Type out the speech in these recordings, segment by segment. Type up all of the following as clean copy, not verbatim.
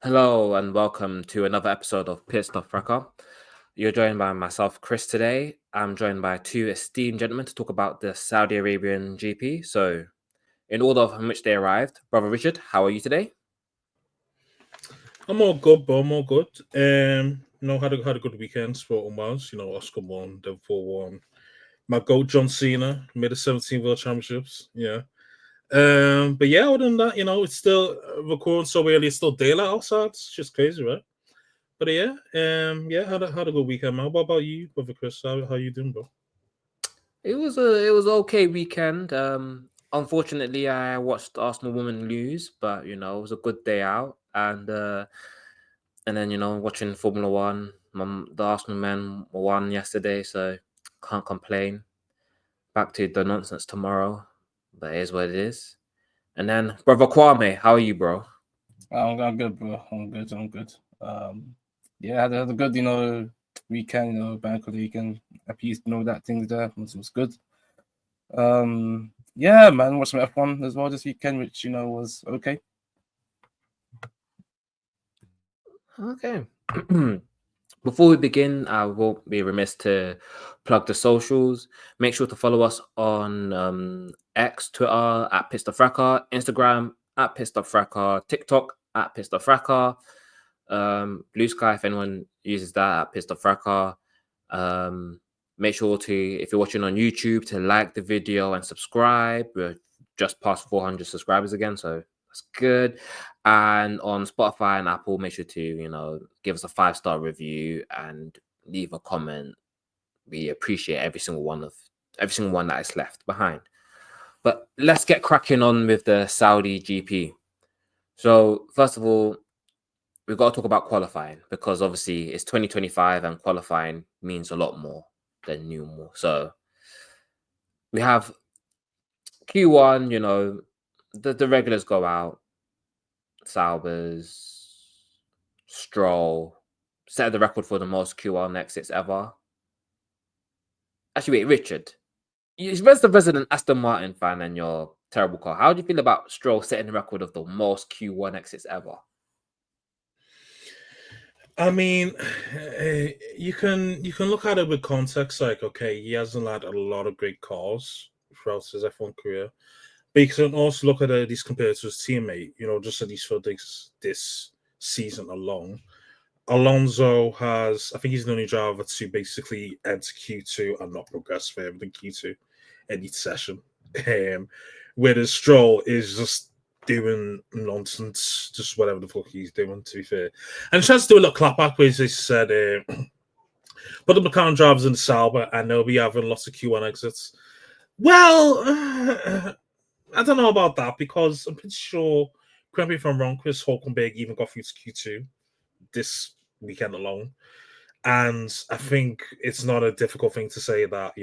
Hello and welcome to another episode of Pit Stop Fracas. You're joined by myself, Chris, today. I'm joined by two esteemed gentlemen to talk about the Saudi Arabian GP. So, in order of in which they arrived, Brother Richard, how are you today? I'm all good, bro. I'm all good. Had a good weekend. Sporting wise, Oscar won, Liverpool won. My goat John Cena made the 17 World Championships. Yeah. But yeah, other than that, it's still recording so early. It's still daylight outside. It's just crazy, right? But yeah. Had a good weekend, man. What about you, brother Chris? How you doing, bro? It was okay weekend. Unfortunately, I watched Arsenal women lose, but it was a good day out, and then watching Formula One. The Arsenal men won yesterday, so can't complain. Back to the nonsense tomorrow, but it is what it is. And then, brother Kwame, how are you, bro? I'm good, bro. I'm good. I'm good. Yeah, had a good, weekend, bank holiday weekend. Happy, that things there. Was good. Yeah, man, watched some F1 as well this weekend, which was okay. Okay. Before we begin, I won't be remiss to plug the socials. Make sure to follow us on X, Twitter at Pistofracas, Instagram at Pistofracas, TikTok at Pistofracas, Blue Sky if anyone uses that at Pistofracas. Make sure to, if you're watching on YouTube, to like the video and subscribe. We're just past 400 subscribers again, so that's good. And on Spotify and Apple, make sure to give us a 5-star review and leave a comment. We appreciate every single one that is left behind. But let's get cracking on with the Saudi GP. So first of all, we've got to talk about qualifying because obviously it's 2025 and qualifying means a lot more than normal. So we have Q1, the regulars go out. Saubers, Stroll, set the record for the most Q1 exits ever. Actually, wait, Richard, you're the resident Aston Martin fan and your terrible car. How do you feel about Stroll setting the record of the most Q1 exits ever? I mean, you can look at it with context. Like, okay, he hasn't had a lot of great cars throughout his F1 career. But you can also look at these compared to his teammate, just at least for this season alone. Alonso has, I think he's the only driver to basically enter Q2 and not progress further than Q2 in each session. Um, whereas Stroll is just doing nonsense, just whatever the fuck he's doing, to be fair. And he tries to do a little clapback where he said, put the McLaren drivers in the Sauber and they'll be having lots of Q1 exits. Well, I don't know about that because I'm pretty sure, correct me if I'm wrong, Chris Hulkenberg even got through to Q2 this weekend alone. And I think it's not a difficult thing to say that,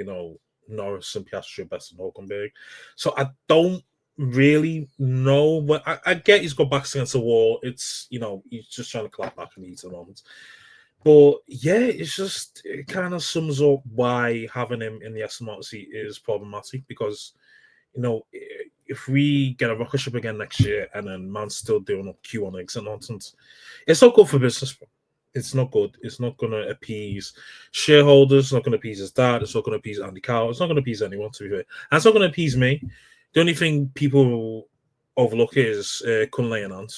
Norris and Piastri are better than Hulkenberg. So I don't really know, but I get he's got backs against the wall. It's, he's just trying to clap back and eat a moment. But yeah, it kind of sums up why having him in the Aston Martin seat is problematic because if we get a rocket ship again next year and then man's still doing up Q1 exit nonsense, it's not good for business. Bro. It's not good. It's not going to appease shareholders. It's not going to appease his dad. It's not going to appease Andy Carroll. It's not going to appease anyone, to be fair. And it's not going to appease me. The only thing people overlook is Kunle and Ant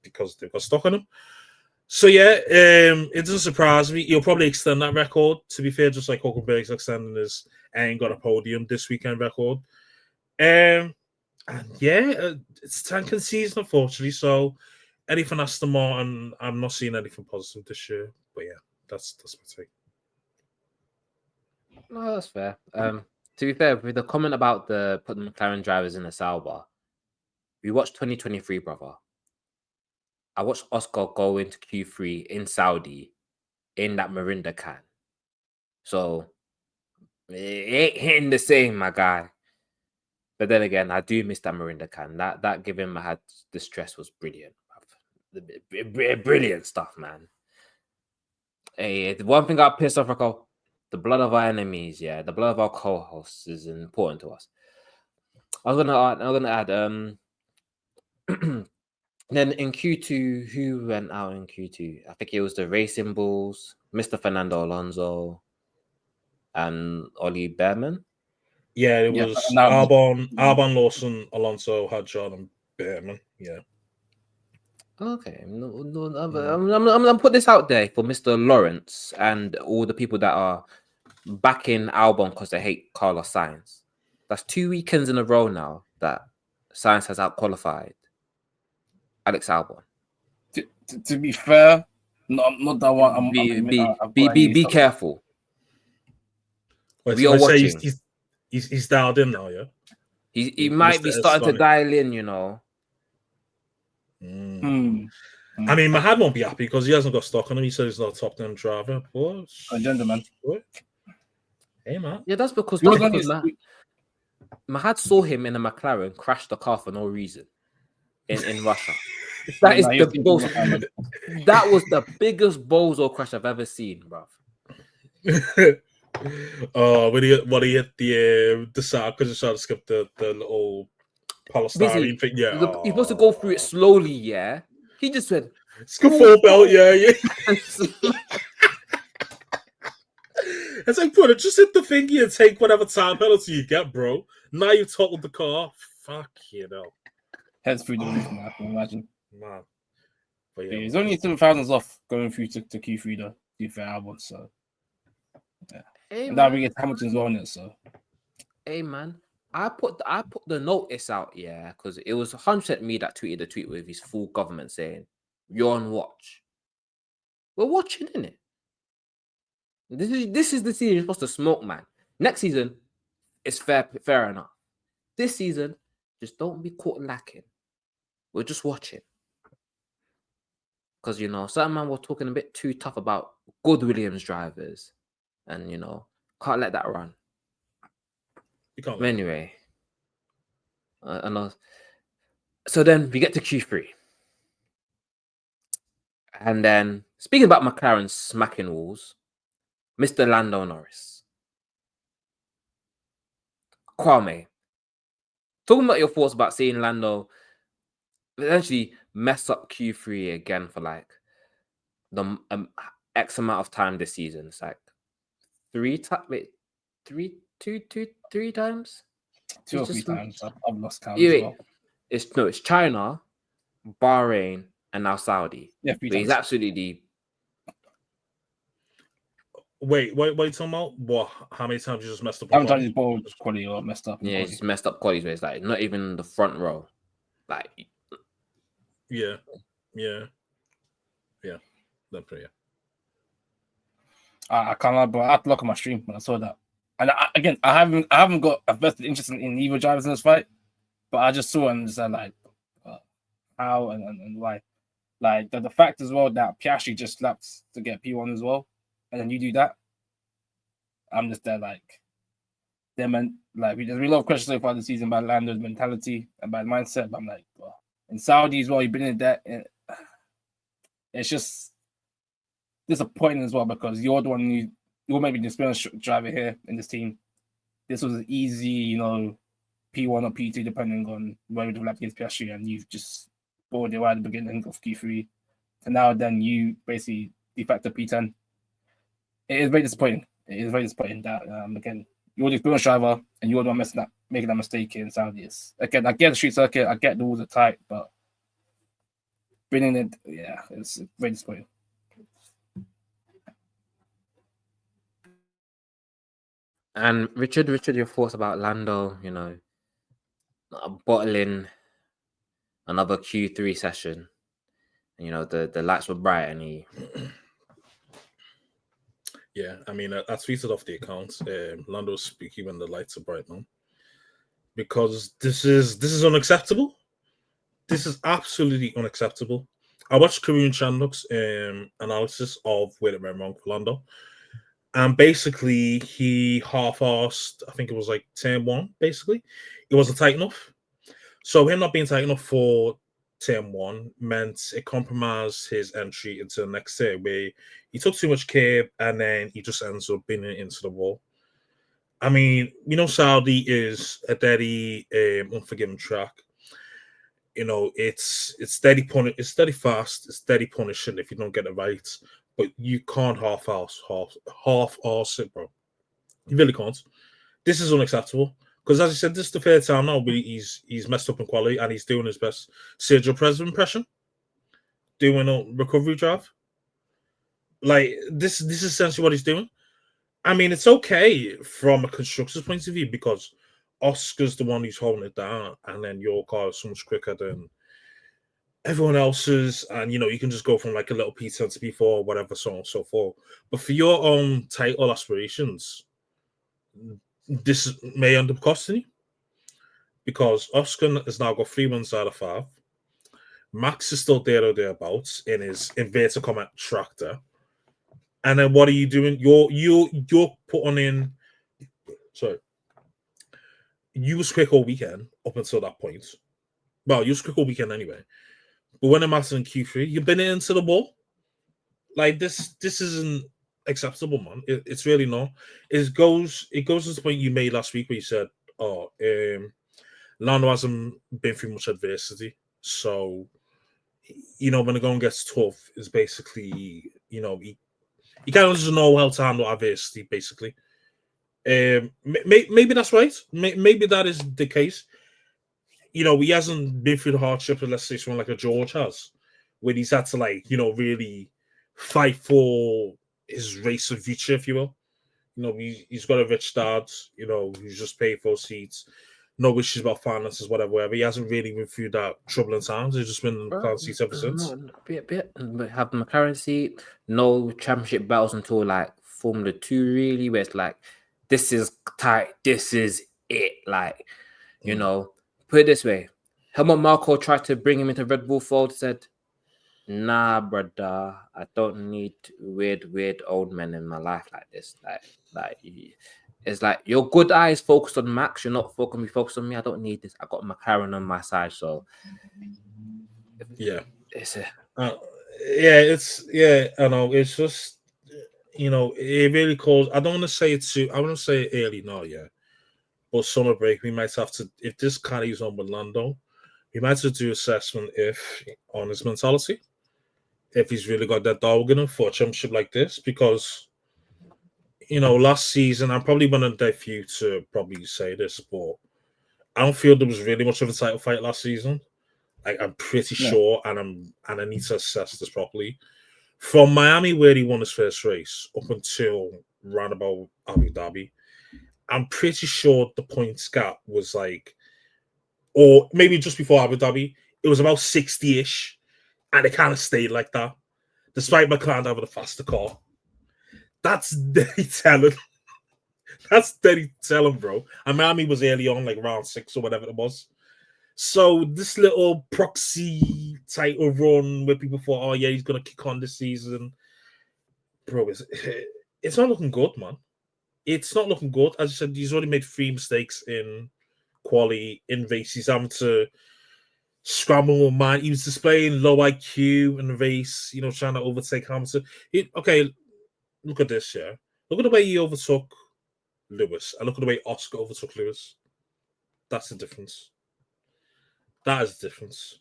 because they've got stock on him. So yeah, it doesn't surprise me. He'll probably extend that record. To be fair, just like Hulkenberg's extending his ain't got a podium this weekend record. And yeah, it's tanking season, unfortunately. So anything Aston Martin, I'm not seeing anything positive this year. But yeah, that's my take. No, that's fair. To be fair, with the comment about the putting McLaren drivers in the Sauber, we watched 2023, brother. I watched Oscar go into Q3 in Saudi in that Mirinda can. So it ain't hitting the same, my guy. But then again, I do miss that Mirinda can. That give him I had the stress was brilliant. Brilliant stuff, man. Hey, the one thing I pissed off, like, the blood of our enemies, yeah, the blood of our co-hosts is important to us. I'm gonna add Then in Q2, who went out in Q2? I think it was the Racing Bulls, Mr. Fernando Alonso, and Ollie Behrman. Yeah, it Yeah, was now- Albon, Lawson, Alonso, Hadjar, and Behrman. Yeah. Okay, I'm gonna put this out there for Mr. Lawrence and all the people that are backing Albon because they hate Carlos Sainz. That's 2 weekends in a row now that Sainz has outqualified Alex Albon. To be fair, not that one. Be careful. Wait, We so are they say watching. he's dialed in now, yeah. He might be starting to dial in, you know. I mean, Mahad won't be happy because he hasn't got stock on him. He said he's not a top 10 driver. But A gentleman. what? Hey, man. Yeah, that's because Mahad Mahad saw him in a McLaren crash the car for no reason in Russia. That is that was the biggest bozo crash I've ever seen, bro. When he hit the side because he tried to skip the little polystyrene thing. Yeah, you're supposed to go through it slowly. Yeah, he just went skip full belt. Yeah. It's like, bro, just hit the thingy and take whatever time penalty you get, bro. Now you've totaled the car. Fuck you know. Heads through the roof, man. I can imagine. Man. But yeah, He's only 7,000 off going through to Q3 though. To fair Albon, so yeah. Hey, and that we get Hamilton's on it, so. Hey man, I put the notice out, yeah, because it was 100% me that tweeted the tweet with his full government saying, "You're on watch." We're watching, innit? This is the season you're supposed to smoke, man. Next season, it's fair enough. This season, just don't be caught lacking. We're just watching. Because, you know, certain man were talking a bit too tough about good Williams drivers. And, you know, can't let that run. you can't. Anyway. So then we get to Q3. And then, speaking about McLaren smacking walls, Mr. Lando Norris. Kwame, talking about your thoughts about seeing Lando eventually mess up Q3 again for like the X amount of time this season. It's like three times. 2 or 3 times. I've lost count Yeah, as well. It's China, Bahrain, and now Saudi. Yeah, but he's absolutely. Wait, what are you talking about? What? How many times you just messed up? How many times his ball quality or messed up? Yeah, he's messed up qualities where it's like not even the front row. Like, yeah. That's pretty. I can't lie, but I had to look at my stream when I saw that. And I haven't got a vested interest in either drivers in this fight, but I just saw and said like how and why. Like the fact as well that Piastri just slapped to get P1 as well, and then you do that. I'm just there like there's a lot of questions so far this season about Lando's mentality and about mindset, but I'm like, well, in Saudi as well, you've been in that. It's just disappointing as well because you're the one you're maybe the experienced driver here in this team. This was an easy, you know, P1 or P2 depending on where you develop against Piastri, and you've just bored it right at the beginning of Q3. And now then you basically de facto P10. It is very disappointing. It is very disappointing that again you're the experienced driver and you're the one making that mistake in Saudi. Again, I get the street circuit, I get the rules are tight, but bringing it, yeah, it's very disappointing. And Richard, your thoughts about Lando, you know, bottling another Q3 session. And, you know, the lights were bright and he... Yeah, I mean, I tweeted off the account. Lando's speaking when the lights are bright, man. Because this is unacceptable. This is absolutely unacceptable. I watched Karun Chanduk's analysis of where it went wrong for Lando. And basically, he half-assed, I think it was like turn 1, basically. It wasn't tight enough. So him not being tight enough for turn 1 meant it compromised his entry into the next turn where he took too much care and then he just ends up being into the wall. I mean, you know, Saudi is a very unforgiving track. you know, it's steady punish, it's steady fast, it's steady punishing if you don't get it right. But you can't half arse it, bro. You really can't. This is unacceptable. Because as I said, this is the third time now, but he's messed up in quality and he's doing his best Sergio Perez impression, doing a recovery drive. Like this is essentially what he's doing. I mean, it's okay from a constructor's point of view because Oscar's the one who's holding it down, and then your car is so much quicker than everyone else's, and you know you can just go from like a little P10 to P4 or whatever, so on and so forth. But for your own title aspirations, this may end up costing you because Oscar has now got 3 wins out of 5. Max is still there or thereabouts in his inverted comma tractor. And then what are you doing? You're putting in. Sorry, you was quick all weekend up until that point. Well, you was quick all weekend anyway. But when it matters in Q3, you've been into the wall. Like this isn't acceptable, man. It's really not. It goes to the point you made last week where you said, "Oh, Lando hasn't been through much adversity, so you know when the going gets tough, is basically you know he kind of doesn't know how to handle adversity, basically." Maybe that's right. Maybe that is the case. You know, he hasn't been through the hardship, let's say someone like a George has, when he's had to like, you know, really fight for his race of future, if you will. You know, he's got a rich dad, you know, he's just paid for seats, no wishes about finances, whatever. He hasn't really been through that troubling times. He's just been in the McLaren seats ever since. Have the McLaren seat, no championship battles until like Formula 2, really, where it's like, this is tight, this is it. Like, you know, put it this way. Helmut Marko tried to bring him into Red Bull fold, said, nah, brother, I don't need weird old men in my life like this. Like it's like your good eye is focused on Max, you're not focused on me. I don't need this. I got McLaren on my side, so yeah, it's a I know. It's just, you know, it really calls. I don't want to say it too. I want to say it early now, yeah. But summer break, we might have to, if this carries on with Lando, we might have to do assessment on his mentality, if he's really got that dog in him for a championship like this. Because, you know, last season, I'm probably one of the few to probably say this, but I don't feel there was really much of a title fight last season. Like, I'm pretty sure, and I need to assess this properly. From Miami, where he won his first race, up until round about Abu Dhabi, I'm pretty sure the points gap was like, or maybe just before Abu Dhabi, it was about 60-ish, and it kind of stayed like that, despite McLaren having a faster car. That's deadly telling. That's deadly telling, bro. And Miami was early on, like round 6 or whatever it was. So this little proxy title run where people thought, oh yeah, he's gonna kick on this season, bro, it's not looking good, man. It's not looking good. As I said, he's already made 3 mistakes in quali, in race. He's having to scramble with mind. He was displaying low IQ in the race, you know, trying to overtake Hamilton. Okay, look at this, yeah. Look at the way he overtook Lewis, and look at the way Oscar overtook Lewis. That's the difference. That is the difference.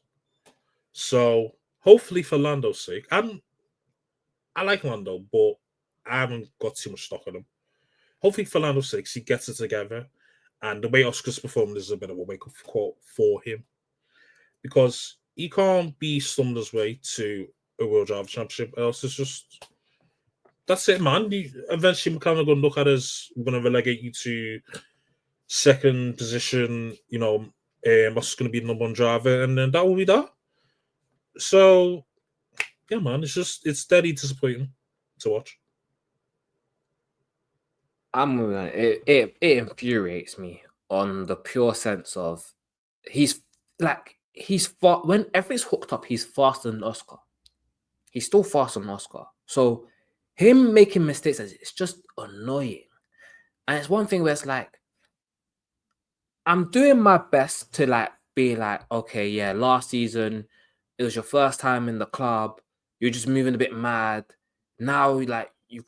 So hopefully for Lando's sake, I like Lando, but I haven't got too much stock on him. Hopefully for Lando's sake, he gets it together, and the way Oscar's performed is a bit of a wake-up call for him, because he can't be summoned his way to a World Driver Championship, else it's just, that's it, man. Eventually McLaren are going to look at us, we're going to relegate you to second position, you know, Oscar's going to be the number 1 driver, and then that will be that. So yeah, man, it's steady disappointing to watch. It infuriates me on the pure sense of he's far, when everything's hooked up, he's faster than Oscar. He's still faster than Oscar. So him making mistakes, it's just annoying. And it's one thing where it's like, I'm doing my best to like be like, okay, yeah, last season it was your first time in the club, you're just moving a bit mad. Now, like you've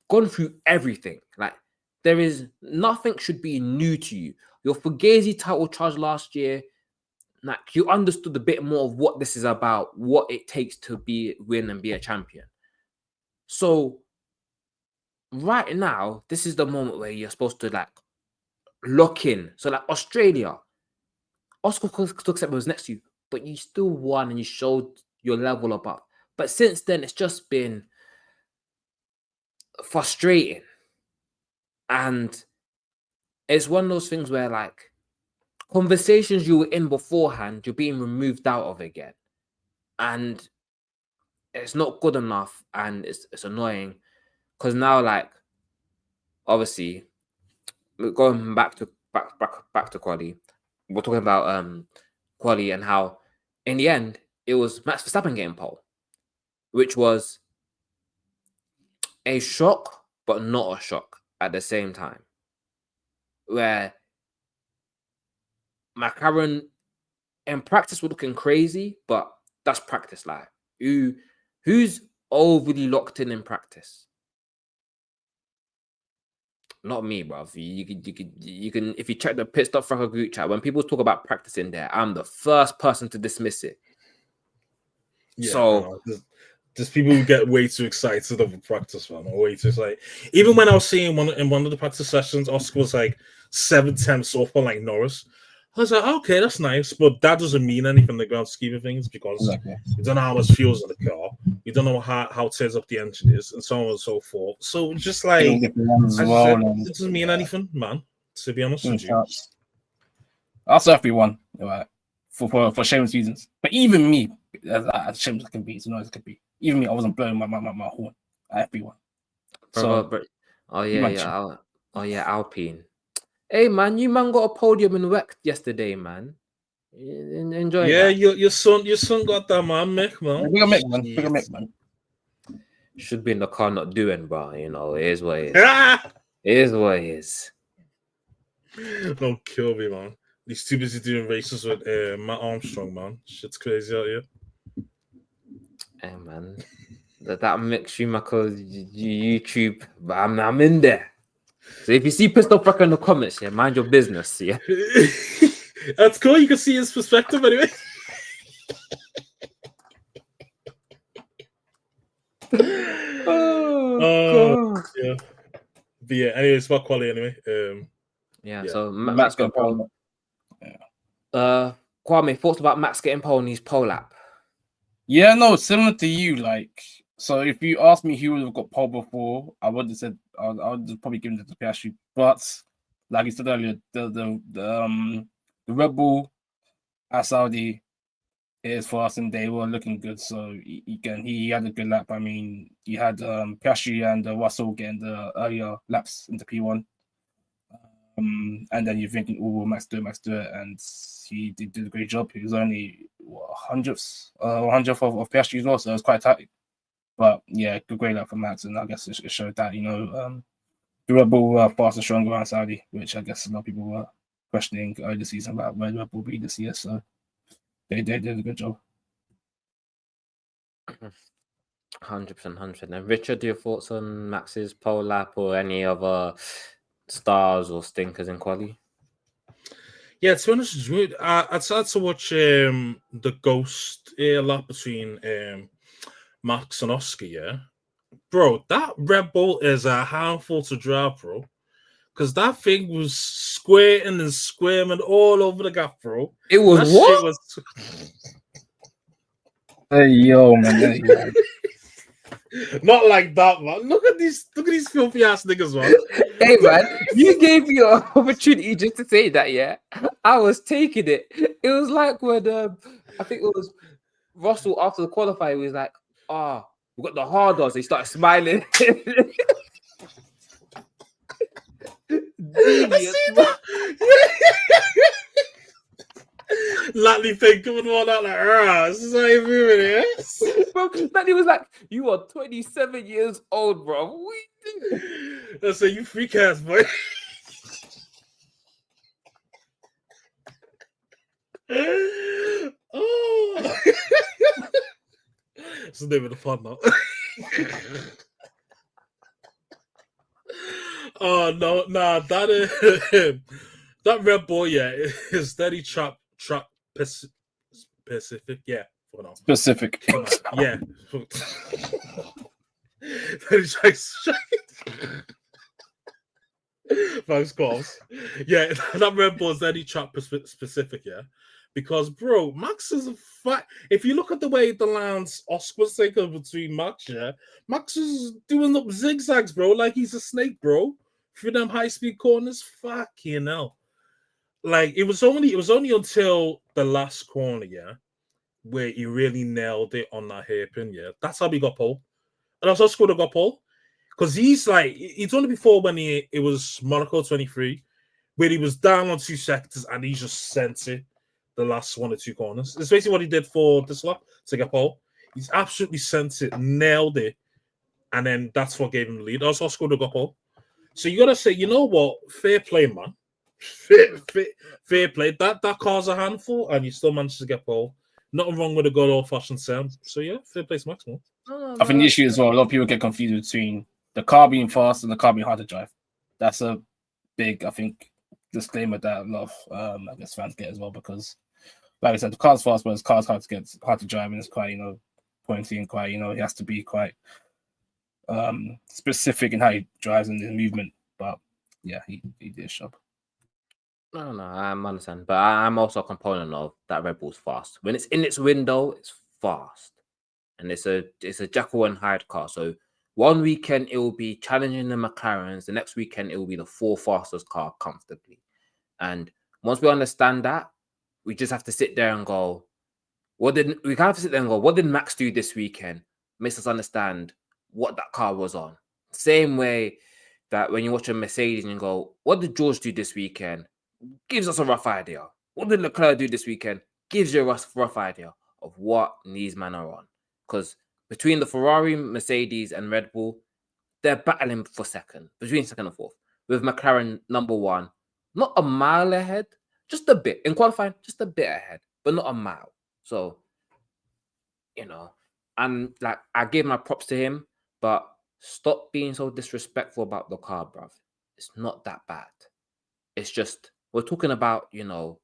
gone through everything. Like there is nothing should be new to you. Your Fugazi title charge last year, like you understood a bit more of what this is about, what it takes to win and be a champion. So right now, this is the moment where you're supposed to like lock in. So like Australia, Oscar Tuxedo was next to you, but you still won and you showed your level above. But since then, it's just been frustrating. And it's one of those things where like conversations you were in beforehand, you're being removed out of again. And it's not good enough, and it's annoying. Because now, like, obviously, going back to quali, we're talking about quali and how in the end it was Max Verstappen getting pole, which was a shock, but not a shock at the same time. Where McLaren in practice were looking crazy, but that's practice. Like, who's overly locked in practice? Not me, bro. You can if you check the Pit Stop Fracas group chat, when people talk about practice in there, I'm the first person to dismiss it. Yeah, so there's people who get way too excited over practice, man. Way too excited. Even when I was seeing one of the practice sessions, Oscar was like 7/10 off on like Norris. I was like, okay, that's nice, but that doesn't mean anything in the grand scheme of things because you don't know how much fuel's in the car, you don't know how it tears up the engine is, and so on and so forth. So just like it doesn't mean anything, man. To be honest with you, also everyone for shameless reasons, but even me, as shameless as can be, as annoying as it could be, even me, I wasn't blowing my horn at everyone. So, Alpine. Hey man, you man got a podium in WEC yesterday, man. Enjoy. Yeah, that. Your son got that, man. Mick, man. Bigger Mick, man. Should be in the car not doing, bro. You know, it is what it is. It is what it is. Don't kill me, man. He's too busy doing races with Matt Armstrong, man. Shit's crazy out here. Hey man, that Mick Schumacher YouTube, but I'm in there. So if you see Pistol Fracker in the comments, yeah, mind your business, yeah. That's cool. You can see his perspective anyway. God. Yeah. But yeah, anyway, it's about quality anyway. So Max got pole. Kwame, thoughts about Max getting pole in his pole lap? Yeah, no, similar to you. Like, so if you asked me who would have got pole before, I would have said I would have probably given it to Piastri. But like you said earlier, the Red Bull at Saudi is fast and they were looking good. So he had a good lap. I mean, you had Piastri and Russell getting the earlier laps into P1. And then you're thinking, oh, Max do it, and he did a great job. He was only hundredth of Piastri as well, so it was quite tight. But yeah, great lap for Max, and I guess it showed that the Red Bull were fast and strong around Saudi, which I guess a lot of people were questioning early the season about where Red Bull be this year. So they did a good job. 100%. And Richard, your thoughts on Max's pole lap or any other stars or stinkers in quali? Yeah, to be honest, I started to watch the Ghost lap between Max and Oscar. Yeah, bro, that Red Bull is a handful to drive, bro. Because that thing was squirting and squirming all over the gap, bro. It was what? Hey yo, man. Not like that, man. Look at these filthy ass niggas, man. Hey man, you gave me an opportunity just to say that, yeah. I was taking it. It was like when I think it was Russell after the qualifier, he was like, we got the hard odds. He started smiling. Latley thing coming on out like, this is how you moving here. Bro, Latley was like, you are 27 years old, bro. That's say you freak ass, boy. Oh, it's the name of the fun now. Oh no, nah, that Red Bull, yeah, is steady trap Pacific, yeah. For now. Specific. Yeah. Thanks, calls. Yeah, that Red Bull's any track specific, yeah. Because, bro, Max is a fight. If you look at the way the lands Oscar was taken between Max, yeah, Max is doing up zigzags, bro, like he's a snake, bro. Through them high speed corners, fucking hell. Like it was only until the last corner, yeah, where he really nailed it on that hairpin, yeah. That's how we got pole. And that's how Skoda got pole. Because he's like, it's only before when it was Monaco 23, where he was down on 2 sectors and he just sent it the last 1 or 2 corners. It's basically what he did for this lap to get pole. He's absolutely sent it, nailed it, and then that's what gave him the lead. That's how Skoda got pole. So you gotta say, you know what? Fair play, man. Fair play. That car's a handful, and you still managed to get pole. Nothing wrong with a good old-fashioned sound. So yeah, fair play to Max, man. I think the issue as well, a lot of people get confused between the car being fast and the car being hard to drive. That's a big, I think, disclaimer that a lot of I guess fans get as well, because like I said, the car's fast, but his car's hard to drive, and it's quite, pointy and quite, he has to be quite specific in how he drives and his movement. But yeah, he did his job. No, I understand, but I'm also a component of that Red Bull's fast. When it's in its window, it's fast, and it's a Jekyll and Hyde car. So one weekend it will be challenging the McLarens, the next weekend it will be the 4th fastest car comfortably. And once we understand that, we just have to sit there and go, what did Max do this weekend? Makes us understand what that car was on. Same way that when you watch a Mercedes and you go, what did George do this weekend? Gives us a rough idea. What did Leclerc do this weekend? Gives you a rough idea of what these men are on. Because between the Ferrari, Mercedes, and Red Bull, they're battling for second, between second and fourth. With McLaren number 1, not a mile ahead, just a bit. In qualifying, just a bit ahead, but not a mile. So, and like I gave my props to him, but stop being so disrespectful about the car, bruv. It's not that bad. It's just, we're talking about, the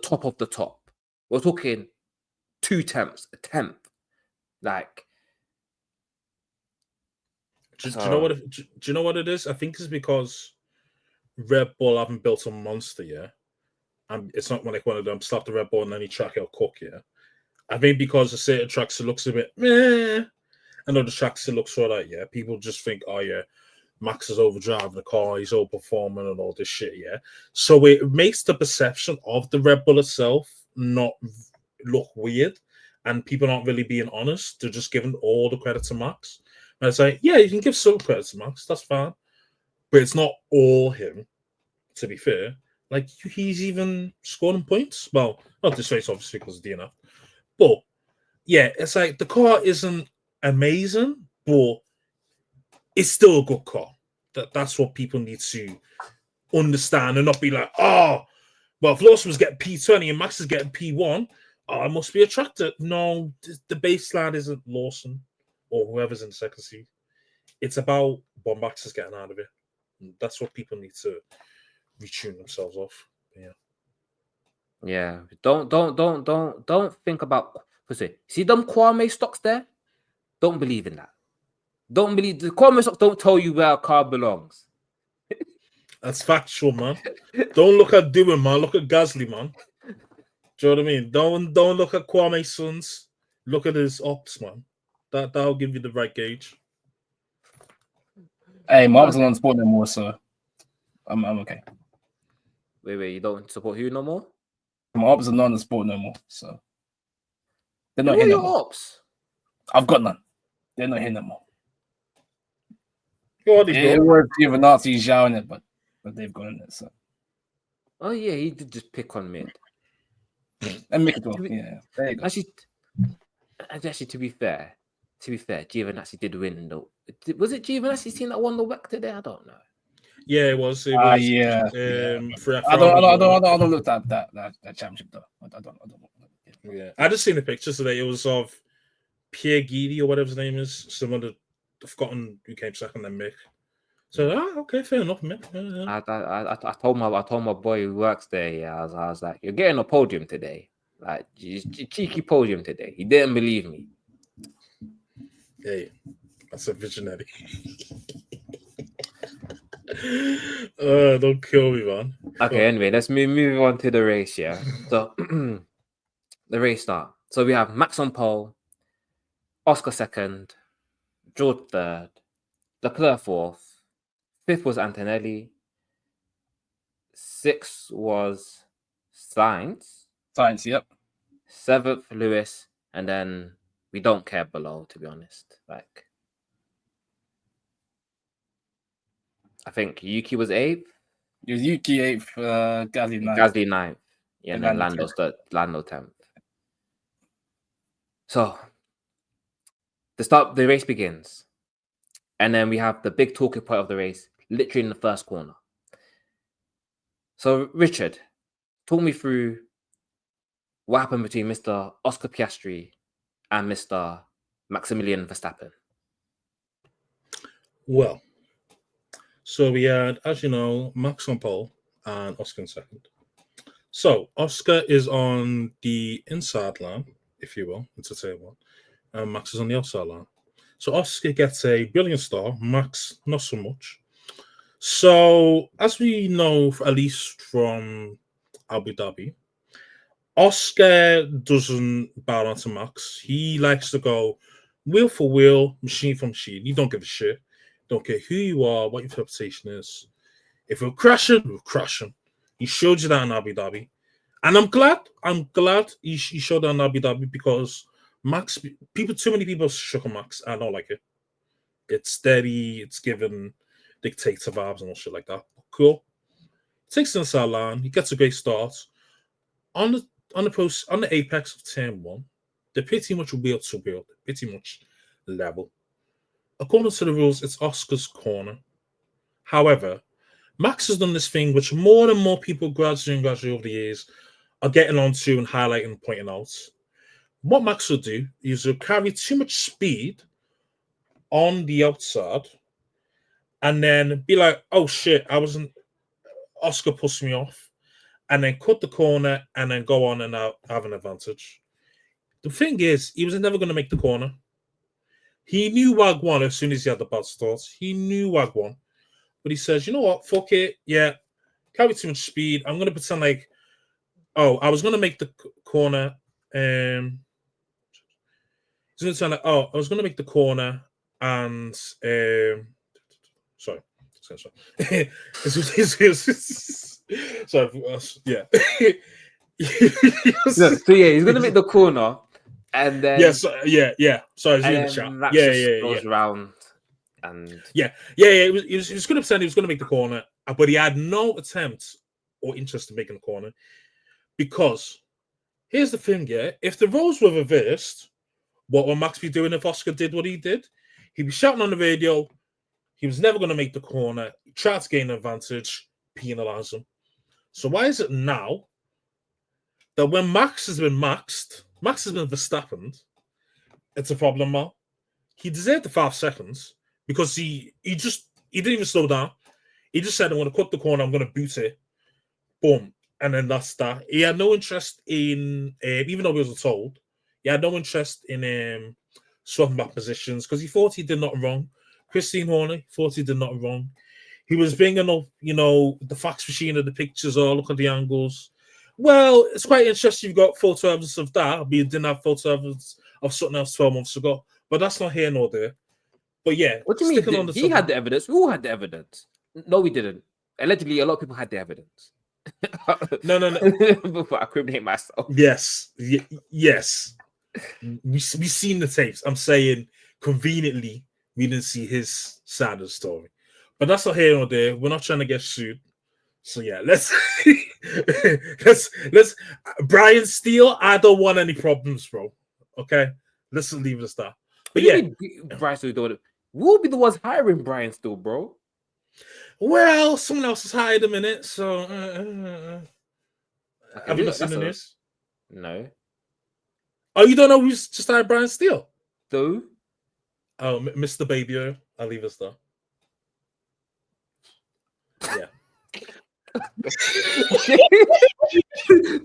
top of the top. We're talking 2 tenths, a tenth. Like, do you know what it is? I think it's because Red Bull haven't built a monster yet. And it's not like one of them slap the Red Bull and any track it'll cook, yeah. I think because the certain tracks it looks a bit meh, and other tracks it looks alright, yeah. People just think, oh yeah, Max is overdriving the car, he's overperforming and all this shit, yeah. So it makes the perception of the Red Bull itself not look weird, and people aren't really being honest. They're just giving all the credit to Max. And it's like, yeah, you can give some credit to Max, that's fine. But it's not all him, to be fair. Like, he's even scoring points. Well, not this race, obviously, because of DNF. But, yeah, it's like the car isn't amazing, but it's still a good car. That's what people need to understand and not be like, oh, well, if Lawson was getting P20 and Max is getting P1, I must be attracted. No, the baseline isn't Lawson or whoever's in the second seat. It's about what Max is getting out of it. And that's what people need to retune themselves off. Yeah. Don't think about, see them Kwame stocks there? Don't believe in that. Don't believe the Kwame stocks don't tell you where a car belongs. That's factual, man. Don't look at Dewey, man. Look at Gasly, man. Do you know what I mean? Don't look at Kwame Sons. Look at his ops, man. That'll give you the right gauge. Hey, Mark's not on sport no more, so I'm okay. Wait, you don't support who no more? My ops are not on the sport no more, so they're not Who are here no your more. ops? I've got none. They're not here no more. Go on, It was Giovinazzi, Zhao in it, but they've gone in it. So. Oh yeah, he did just pick on mid. And make it well. Yeah, there you go. Actually, to be fair, Giovinazzi did win though. Was it Giovinazzi's team that won the WEC today? I don't know. Yeah, it was. Yeah. I don't look at that championship though. I don't. Yeah, I just seen the pictures today. It was of Pierre Guidi or whatever his name is. Someone that I've forgotten who came second, then Mick. So okay, fair enough, Mick. Yeah. I told my boy who works there. Yeah, I was like, you're getting a podium today. Like cheeky podium today. He didn't believe me. Hey, that's a visionary. Don't kill me, man. Okay, anyway, let's move on to the race, yeah. So the race start. So we have Max on pole, Oscar second, George third, Leclerc fourth, fifth was Antonelli, sixth was Sainz, Science, yep. seventh Lewis, and then we don't care below, to be honest. Like, I think Yuki was eighth, It was Yuki 8th, Gasly 9th. Gasly ninth, yeah, and And then Lando Lando 10th. So the race begins, and then we have the big talking point of the race, literally in the first corner. So Richard, talk me through what happened between Mr. Oscar Piastri and Mr. Maximilian Verstappen. Well, so we had, as you know, Max on pole and Oscar in second. So Oscar is on the inside line, if you will, it's a table, and Max is on the outside line. So Oscar gets a brilliant start, Max not so much. So as we know, at least from Abu Dhabi, Oscar doesn't bow down to Max. He likes to go wheel for wheel, machine for machine. You don't give a shit. Don't care who you are, what your reputation is. If we're crashing, we're crashing. He showed you that in Abu Dhabi. And I'm glad he showed that in Abu Dhabi because Max, too many people shook on Max. I don't like it. It's steady, it's given dictator vibes and all shit like that. Cool. Takes the inside line, he gets a great start. On the apex of turn one, they're pretty much wheel to wheel, pretty much level. According to the rules, it's Oscar's corner. However, Max has done this thing which more and more people gradually over the years are getting onto and highlighting and pointing out. What Max will do is he'll carry too much speed on the outside and then be like, oh shit, Oscar pushed me off, and then cut the corner and then go on and have an advantage. The thing is, he was never going to make the corner. He knew Wag1 as soon as he had the bad start. He knew Wag1. But he says, you know what? Fuck it. Yeah. Carry too much speed. I'm going to pretend like, I was going to make the corner. He's going to sound like, I was going to make the corner and, sorry. Sorry, yeah. So yeah, he's going to make the corner. And then yeah. Sorry, I was reading the chat. Goes around and he was going to pretend he was going to make the corner, but he had no attempt or interest in making the corner because here's the thing, yeah. If the roles were reversed, what would Max be doing if Oscar did what he did? He'd be shouting on the radio. He was never going to make the corner. He tried to gain an advantage, penalize him. So why is it now that when Max has been maxed, Max has been Verstappen, it's a problem now? He deserved the 5 seconds because he didn't even slow down. He just said, I'm going to cut the corner, I'm going to boot it. Boom. And then that's that. He had no interest in, even though he was told, he had no interest in swapping back positions because he thought he did nothing wrong. Christine Horner thought he did nothing wrong. He was bringing up, the fax machine of the pictures, look at the angles. Well, it's quite interesting you've got photo evidence of that, but you didn't have photo evidence of something else 12 months ago. But that's not here nor there. But yeah. What do you mean? He had the evidence. We all had the evidence. No, we didn't. Allegedly, a lot of people had the evidence. No. Before I criminate myself. Yes. We've seen the tapes. I'm saying conveniently, we didn't see his side of the story. But that's not here nor there. We're not trying to get sued. So yeah, let's Brian Steele. I don't want any problems, bro. Okay, let's leave it at that. But yeah, Brian Steele, we'll be the ones hiring Brian Steele, bro. Well, someone else has hired him in it, so have you not seen the news? No. Oh, you don't know who's just hired Brian Steele? Who? Oh, Mr. Baby. I'll leave us there. Yeah.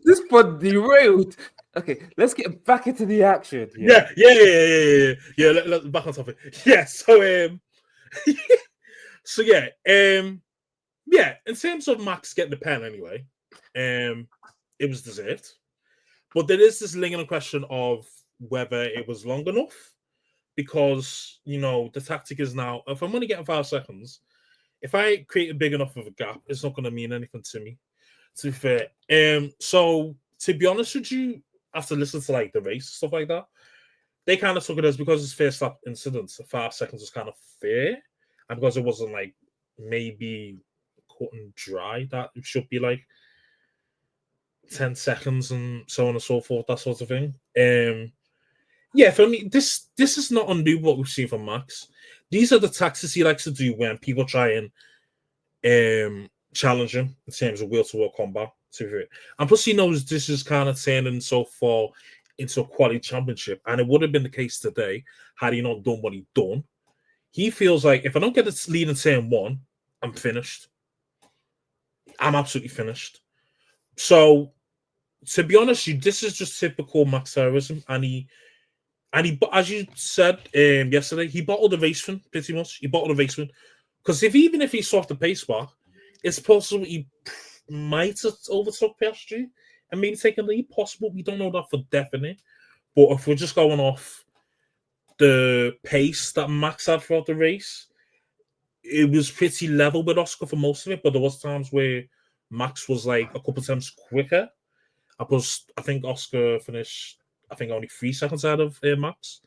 This pod derailed. Okay, let's get back into the action. Yeah. Yeah. Let's back on topic. Yeah. So yeah. In terms of Max getting the pen, anyway, it was deserved. But there is this lingering question of whether it was long enough, because the tactic is now, if I'm only getting 5 seconds, if I create a big enough of a gap, it's not going to mean anything to me. To be fair, so to be honest with you, after listening to like the race stuff like that, they kind of took it as, because it's first lap incident, 5 seconds was kind of fair, and because it wasn't like maybe cut and dry, that it should be like 10 seconds and so on and so forth, that sort of thing. Yeah, for me, this is not unnew what we've seen from Max. These are the tactics he likes to do when people try and challenge him in terms of wheel-to-wheel combat. And plus, he knows this is kind of turning so far into a quality championship, and it would have been the case today had he not done what he done. He feels like, if I don't get this lead in turn one, I'm finished. I'm absolutely finished. So, to be honest, this is just typical Max terrorism, and he, as you said yesterday, he bottled the race win, pretty much. He bottled the race win, because even if he swapped the pace back, it's possible he might have overtook Piastri and maybe taken the lead. Possible. We don't know that for definite. But if we're just going off the pace that Max had throughout the race, it was pretty level with Oscar for most of it. But there was times where Max was like a couple times quicker. I think Oscar finished, only 3 seconds out of Max.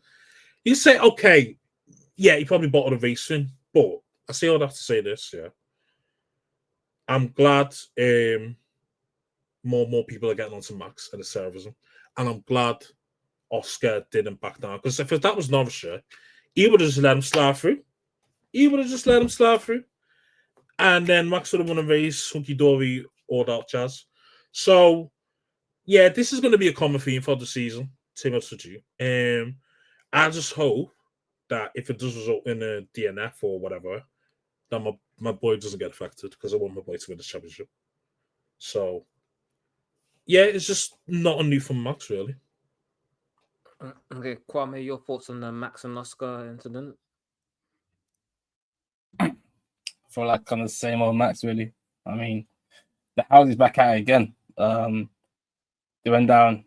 You say, okay, yeah, he probably bottled a race win, but I say all that to say this, yeah. I'm glad more people are getting onto Max and his terrorism, and I'm glad Oscar didn't back down, because if that was Norris, he would have just let him slide through. And then Max would have won a race, hunky dory, all that jazz. So, yeah, this is going to be a common theme for the season, to be honest with you. I just hope that if it does result in a DNF or whatever, that my boy doesn't get affected, because I want my boy to win the championship. So, yeah, it's just not a new from Max, really. Okay, Kwame, your thoughts on the Max and Oscar incident? I feel like kind of the same old Max, really. I mean, the house is back at it again. They went down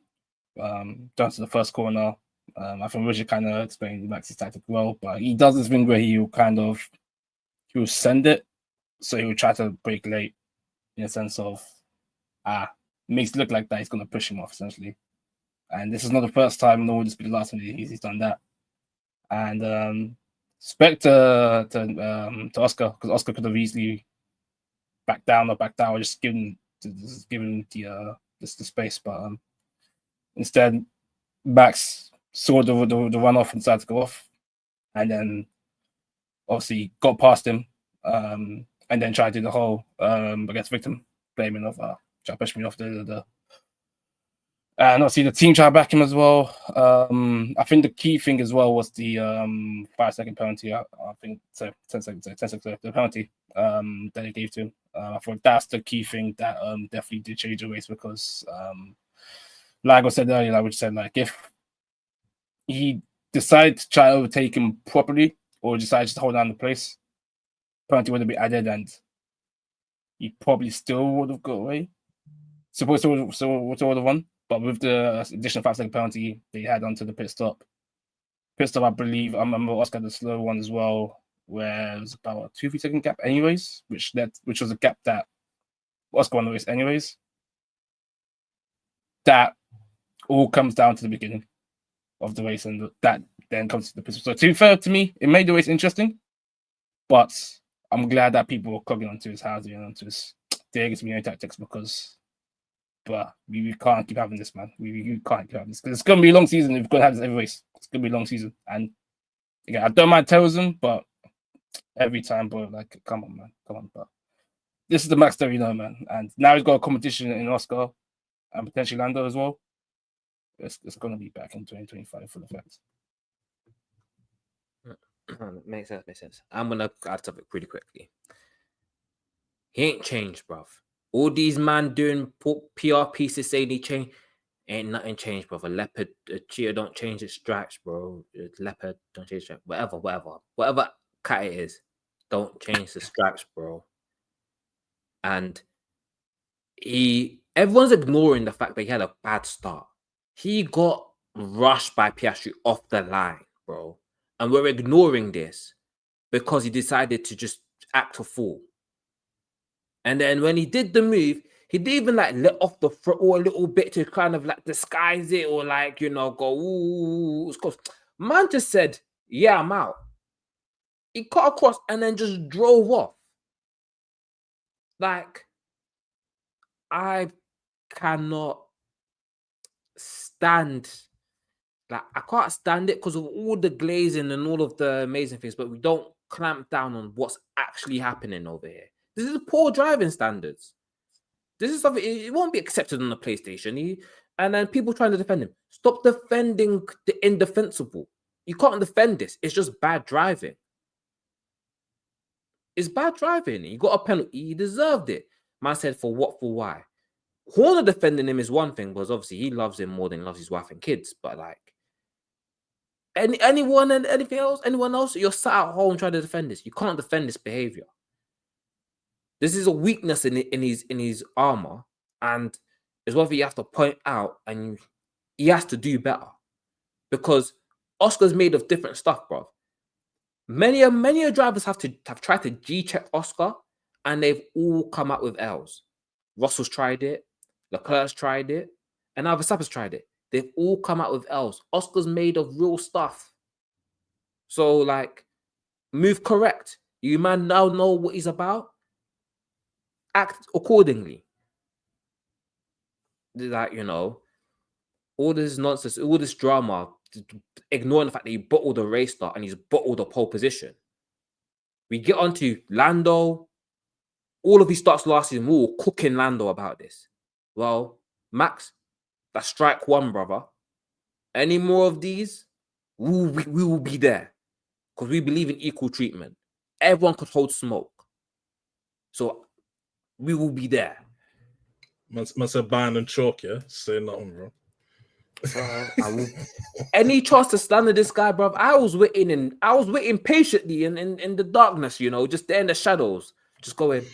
to the first corner. I think Richard kind of explained Max's tactic well, but he does this thing where he will send it, so he will try to break late, in a sense of makes it look like that he's going to push him off, essentially. And this is not the first time, nor will this be the last time he's done that. And respect to Oscar, because Oscar could have easily backed down or just given the space, but instead Max saw the runoff and decided to go off, and then obviously got past him, and then tried to do the whole victim blaming of try to push me off and obviously the team tried to back him as well. I think the key thing as well was the 5-second penalty. I think so 10 seconds, the penalty that they gave to him. I thought that's the key thing that definitely did change the race, because like I said earlier, if he decided to try to overtake him properly, or decided to hold down the place, penalty would have been added, and he probably still would have got away. Supposed to would have won, but with the additional 5-second penalty, they had onto the pit stop. I believe, I remember Oscar had the slow one as well, where it was about a 2-3 second gap, anyways, which was a gap that Oscar won the race, anyways. That all comes down to the beginning of the race, and that then comes to the pit stop. So to be fair to me, it made the race interesting, but I'm glad that people were clogging onto his housing and onto his tactics, because. But we can't keep having this, man. We can't keep having this, because it's going to be a long season. We've got to have this every race. It's going to be a long season. And again, I don't mind terrorism, but every time, bro, like, come on, man. Come on, but this is the Max that we know, man. And now he's got a competition in Oscar and potentially Lando as well. It's going to be back in 2025 for the facts. Makes sense. I'm going to add something pretty quickly. He ain't changed, bruv. All these man doing PR pieces saying he changed. Ain't nothing changed, bro. A leopard, a cheetah don't change its stripes, bro. A leopard don't change stripes. Whatever cat it is, don't change the stripes, bro. And everyone's ignoring the fact that he had a bad start. He got rushed by Piastri off the line, bro. And we're ignoring this because he decided to just act a fool. And then when he did the move, he didn't even like let off the throttle a little bit to kind of like disguise it or like, you know, go, ooh. Because man just said, yeah, I'm out. He cut across and then just drove off. Like, I cannot stand, like, I can't stand it because of all the glazing and all of the amazing things, but we don't clamp down on what's actually happening over here. This is poor driving standards. This is something, it won't be accepted on the PlayStation. And then people trying to defend him. Stop defending the indefensible. You can't defend this. It's just bad driving. It's bad driving. You got a penalty. He deserved it. Man said, for what, for why? Horner defending him is one thing, because obviously he loves him more than he loves his wife and kids. But like, anyone and anything else, anyone else, you're sat at home trying to defend this. You can't defend this behavior. This is a weakness in his armor, and it's what you have to point out, and he has to do better because Oscar's made of different stuff, bro. Many drivers have tried to G-check Oscar, and they've all come out with L's. Russell's tried it, Leclerc's tried it, and now Verstappen's tried it. They've all come out with L's. Oscar's made of real stuff. So, like, move correct. You man now know what he's about. Act accordingly. Like, you know, all this nonsense, all this drama, ignoring the fact that he bottled a race start and he's bottled a pole position. We get onto Lando. All of these starts last season, we were cooking Lando about this. Well, Max, that's strike one, brother. Any more of these, we will be there because we believe in equal treatment. Everyone could hold smoke. So we will be there. Must have banned and chalk, yeah? Say nothing, bro. Any chance to slander this guy, bro? I was waiting patiently in the darkness, you know, just there in the shadows, just going,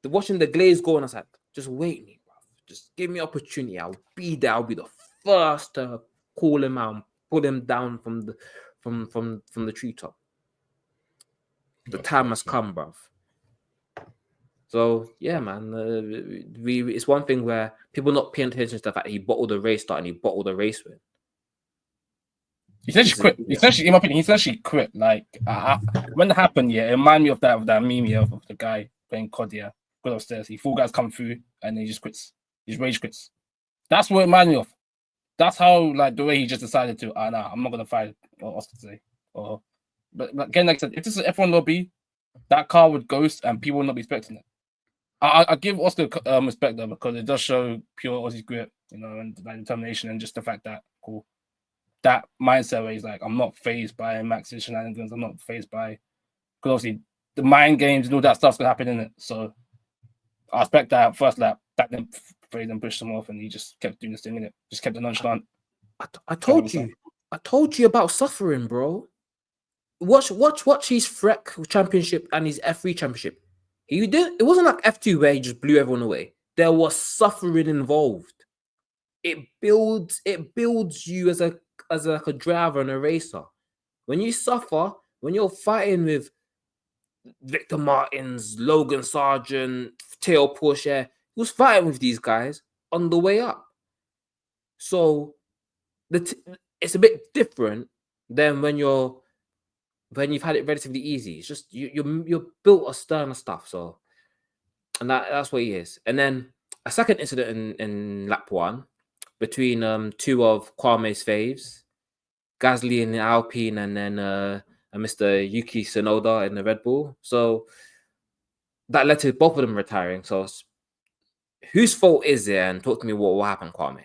watching the glaze go on. I was like, just wait me, bro. Just give me opportunity. I'll be there. I'll be the first to call him out, pull him down from the treetop. The time has come, bro. So yeah, man, it's one thing where people not paying attention to the fact that he bottled a race start and he bottled a race win. He essentially quit. Essentially, in my opinion, he essentially quit. Like when it happened, yeah, it reminded me of that meme of the guy playing COD. Yeah, got upstairs. He 4 guys come through and then he just quits. He just rage quits. That's what it reminded me of. That's how, like, the way he just decided to. Nah, I'm not gonna fight Oscar today. But again, like I said, if this is an F1 lobby, that car would ghost and people would not be expecting it. I give Oscar respect though, because it does show pure Aussie grit, you know, and like, determination, and just the fact that that mindset where he's like, I'm not phased by Max's shenanigans. I'm not phased by, because obviously the mind games and all that stuff's gonna happen in it. So I expect that first lap, that then phase and pushed him off, and he just kept doing this thing in it. Just kept it nonchalant. I told you about suffering, bro. Watch his Freck championship and his F3 championship. It wasn't like F2 where he just blew everyone away. There was suffering involved. It builds you as a driver and a racer. When you suffer, when you're fighting with Victor Martins, Logan Sargent, Theo Pourchaire, he was fighting with these guys on the way up. So it's a bit different than when you've had it relatively easy. It's just you're built a sterner stuff. So, and that's what he is. And then a second incident in lap 1 between 2 of Kwame's faves, Gasly in the Alpine, and then Mr. Yuki Tsunoda in the Red Bull. So that led to both of them retiring. So whose fault is it? And talk to me what happened, Kwame.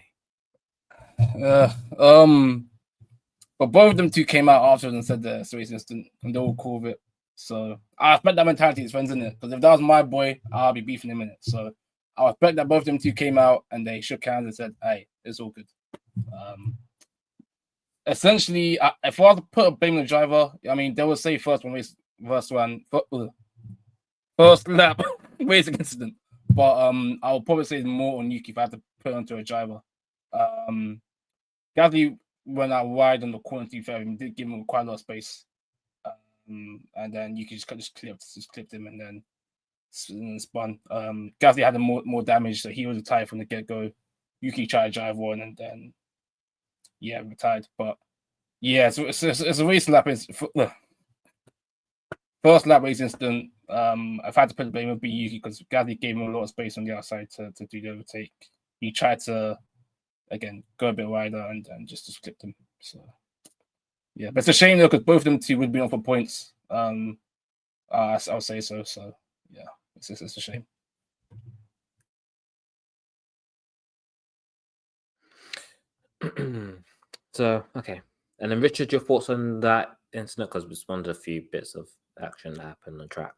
But both of them two came out afterwards and said the race incident, and they all cool with it. So I expect that mentality is friends in it. Because if that was my boy, I'll be beefing him in it. So I expect that both of them two came out and they shook hands and said, "Hey, it's all good." Essentially, if I was to put a blame on the driver, I mean, they would say first lap racing incident, but I'll probably say more on Yuki if I had to put it onto a driver. Gasly went out wide on the corner too far and did give him quite a lot of space, and then Yuki just clipped him and then spun. Gasly had more damage, so he was retired from the get go. Yuki tried to drive one and then retired. But yeah, so it's a race lap. First lap race incident. I've had to put the blame on Yuki because Gasly gave him a lot of space on the outside to do the overtake. He tried to again go a bit wider and just clipped him. So yeah, but it's a shame though because both of them two would be on for points. I'll say so. So yeah, it's a shame. So okay, and then Richard, your thoughts on that incident because we one of the few bits of action that happened on track.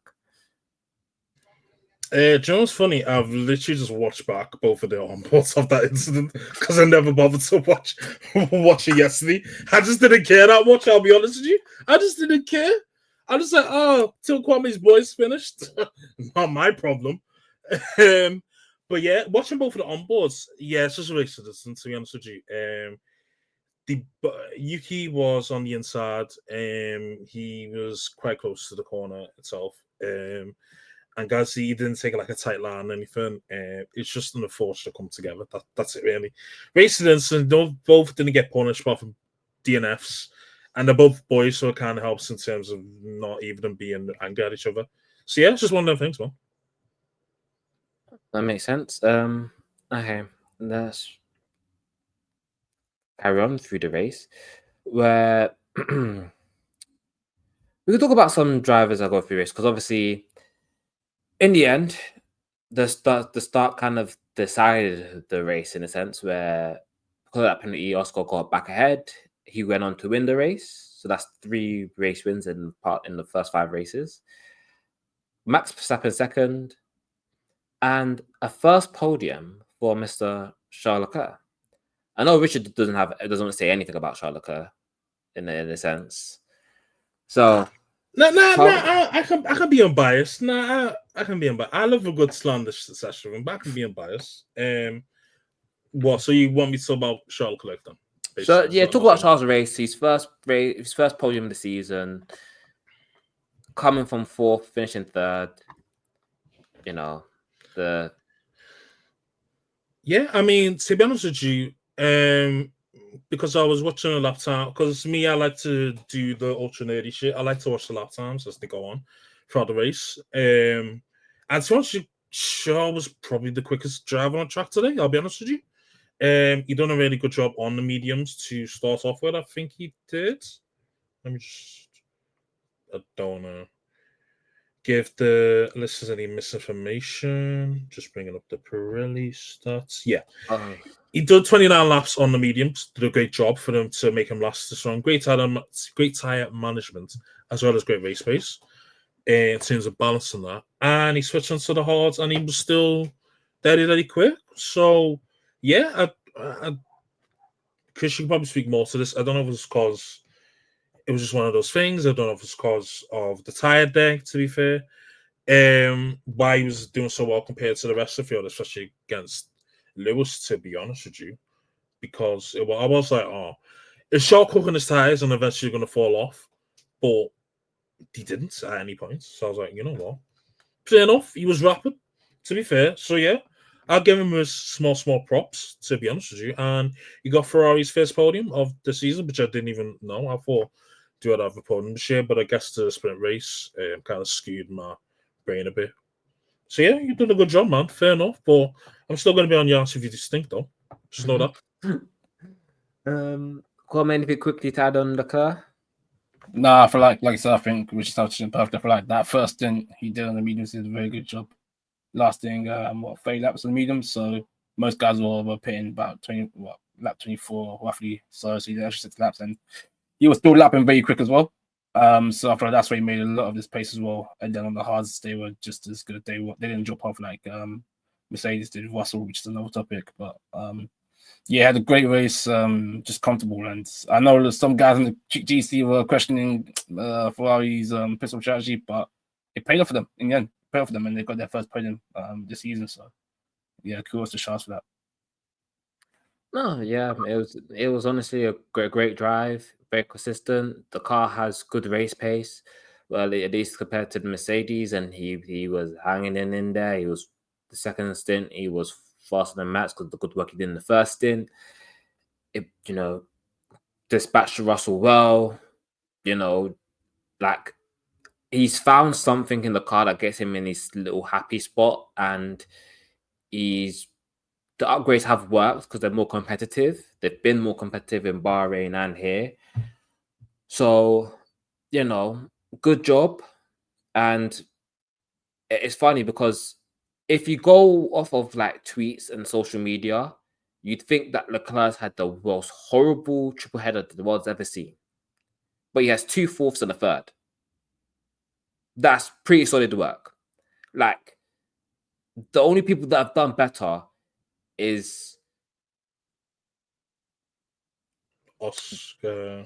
Joe's funny. I've literally just watched back both of the onboards of that incident because I never bothered to watch it yesterday. I just didn't care that much. I'll be honest with you. I just didn't care. I just like, oh, till Kwame's boys finished. Not my problem. But yeah, watching both of the onboards, yeah, it's just a race to distance, to be honest with you. Yuki was on the inside. He was quite close to the corner itself. And Gasly didn't take like a tight line or anything. It's just an force to come together. That's it, really. Race incident, both didn't get punished apart from DNFs. And they're both boys, so it kind of helps in terms of not even being angry at each other. So yeah, it's just one of them things, man. That makes sense. Okay, let's carry on through the race, where we could talk about some drivers that go through race because obviously, in the end, the start kind of decided the race in a sense where because of that penalty, Oscar got back ahead. He went on to win the race, so that's 3 race wins in the first 5 races. Max Verstappen second, and a first podium for Mr. Charles Leclerc. I know Richard doesn't want to say anything about Charles Leclerc in a sense. So I can be unbiased. I can be unbiased. I love a good slander session, but I can be unbiased. What? So you want me to talk about Charles Leclerc then? So yeah, talk about Charles' race. His first podium of the season, coming from 4th, finishing 3rd. You know, yeah. I mean, to be honest with you, because I was watching a lap time. Because me, I like to do the ultra nerdy shit. I like to watch the lap times as they go on throughout the race. And to be honest, Charles was probably the quickest driver on track today. I'll be honest with you. He done a really good job on the mediums to start off with. I think he did. Let me just. I don't know. Give the listeners any misinformation. Just bringing up the Pirelli stats. Yeah. He did 29 laps on the mediums. Did a great job for them to make him last this long. Great tire management as well as great race pace in terms of balancing that. And he switched onto the hards and he was still very quick. So yeah, Chris, you can probably speak more to this. I don't know if it's because it was just one of those things. I don't know if it's because of the tire deck, to be fair. Why he was doing so well compared to the rest of the field, especially against Lewis, to be honest with you. Because I was like, oh, is Shaw cooking his tires and eventually going to fall off? But he didn't at any point. So I was like, you know what? Fair enough. He was rapid, to be fair. So yeah, I'll give him his small props, to be honest with you. And he got Ferrari's first podium of the season, which I didn't even know. I thought do I have a podium this year, but I guess the sprint race kind of skewed my brain a bit. So yeah, you did a good job, man. Fair enough. But I'm still going to be on your ass if you stink, though. Just know that. Comment if you quickly to add on Leclerc. Nah, I feel like I said, I think Richard touched on perfect. I feel like that first stint he did on the mediums did a very good job, lasting 30 laps on the mediums. So most guys were pitting about lap 24 roughly. So he did extra 6 laps and he was still lapping very quick as well. So I feel like that's why he made a lot of this pace as well. And then on the hards, they were just as good. They didn't drop off like Mercedes did Russell, which is another topic. But yeah, had a great race, just comfortable. And I know there's some guys in the GC were questioning Ferrari's pit stop strategy, but it paid off for them in the end. It paid off for them, and they got their first podium this season. So yeah, kudos to Charles for that. No, yeah, it was honestly a great drive, very consistent. The car has good race pace, well, at least compared to the Mercedes, and he was hanging in there. He was the second stint, he was faster than Max because the good work he did in the first stint. It dispatched Russell well. Like he's found something in the car that gets him in his little happy spot, and the upgrades have worked because they're more competitive. They've been more competitive in Bahrain and here. So, good job. And it's funny because if you go off of like tweets and social media, you'd think that Leclerc had the most horrible triple header the world's ever seen. But he has 2 fourths and a third. That's pretty solid work. Like, the only people that have done better is Oscar.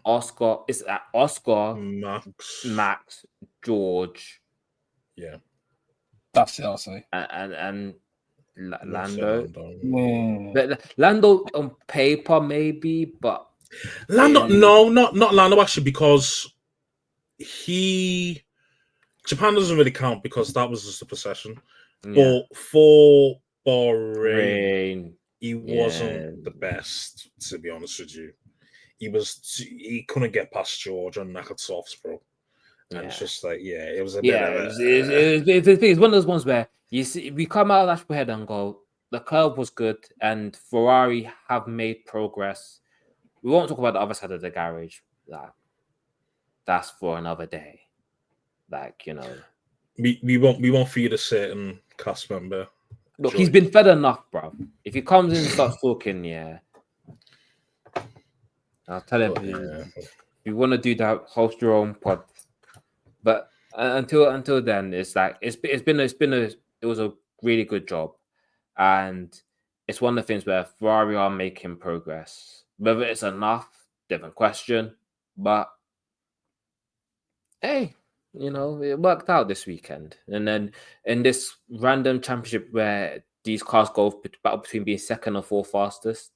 Is that Oscar, Max, George? Yeah, that's it. I'll say. And Lando. Yeah. Lando on paper maybe, but Lando. No, not Lando actually, because Japan doesn't really count because that was just a procession. Yeah. But for Bahrain, he wasn't the best, to be honest with you. He couldn't get past George on knackered softs, bro. And it's just like, it was a bit of it's one of those ones where you see we come out of that triple head and go, the curve was good and Ferrari have made progress. We won't talk about the other side of the garage. That's for another day. We won't feed a certain cast member. Look, he's been fed enough, bro. If he comes in and starts talking, I'll tell him. If you want to do that, host your own pod. But until then, it's like it was a really good job, and it's one of the things where Ferrari are making progress. Whether it's enough, different question. But hey, it worked out this weekend. And then in this random championship where these cars go battle between being second or fourth fastest,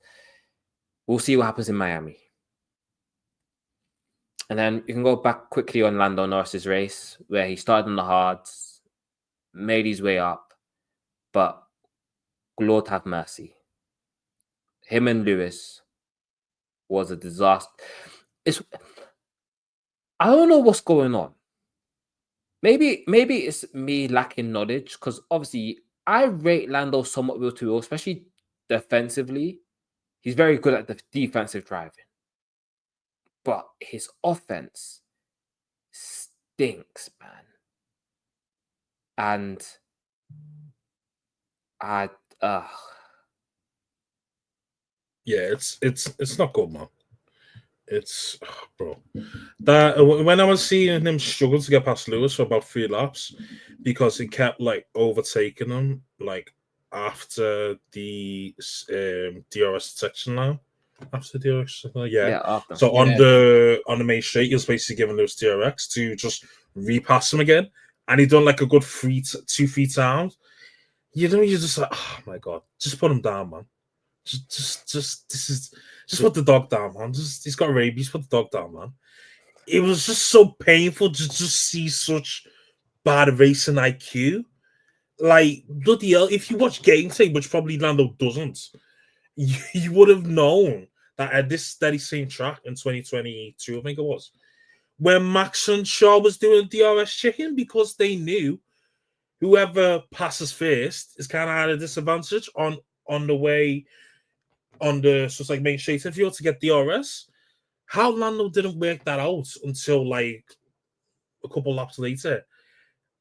we'll see what happens in Miami. And then you can go back quickly on Lando Norris's race, where he started on the hards, made his way up, but Lord have mercy. Him and Lewis was a disaster. I don't know what's going on. Maybe it's me lacking knowledge, because obviously I rate Lando somewhat wheel to wheel, especially defensively. He's very good at the defensive driving. But his offense stinks, man. And it's not good, man. It's bro. That when I was seeing him struggle to get past Lewis for about 3 laps because he kept like overtaking him like after the DRS section now. After the DRX, after. So on the main straight, he was basically giving Lewis DRX to just repass him again, and he done like a good 2 feet down. You're just like, oh my god, just put him down, man. Just put the dog down, man. He's got rabies. Put the dog down, man. It was just so painful to just see such bad racing IQ. Like bloody hell, if you watch gameplay, which probably Lando doesn't. You would have known that at this steady same track in 2022, I think it was, where Max and Shaw was doing DRS checking because they knew whoever passes first is kind of at a disadvantage on the way on the so it's like main straight if you want to get DRS. How Lando didn't work that out until like a couple laps later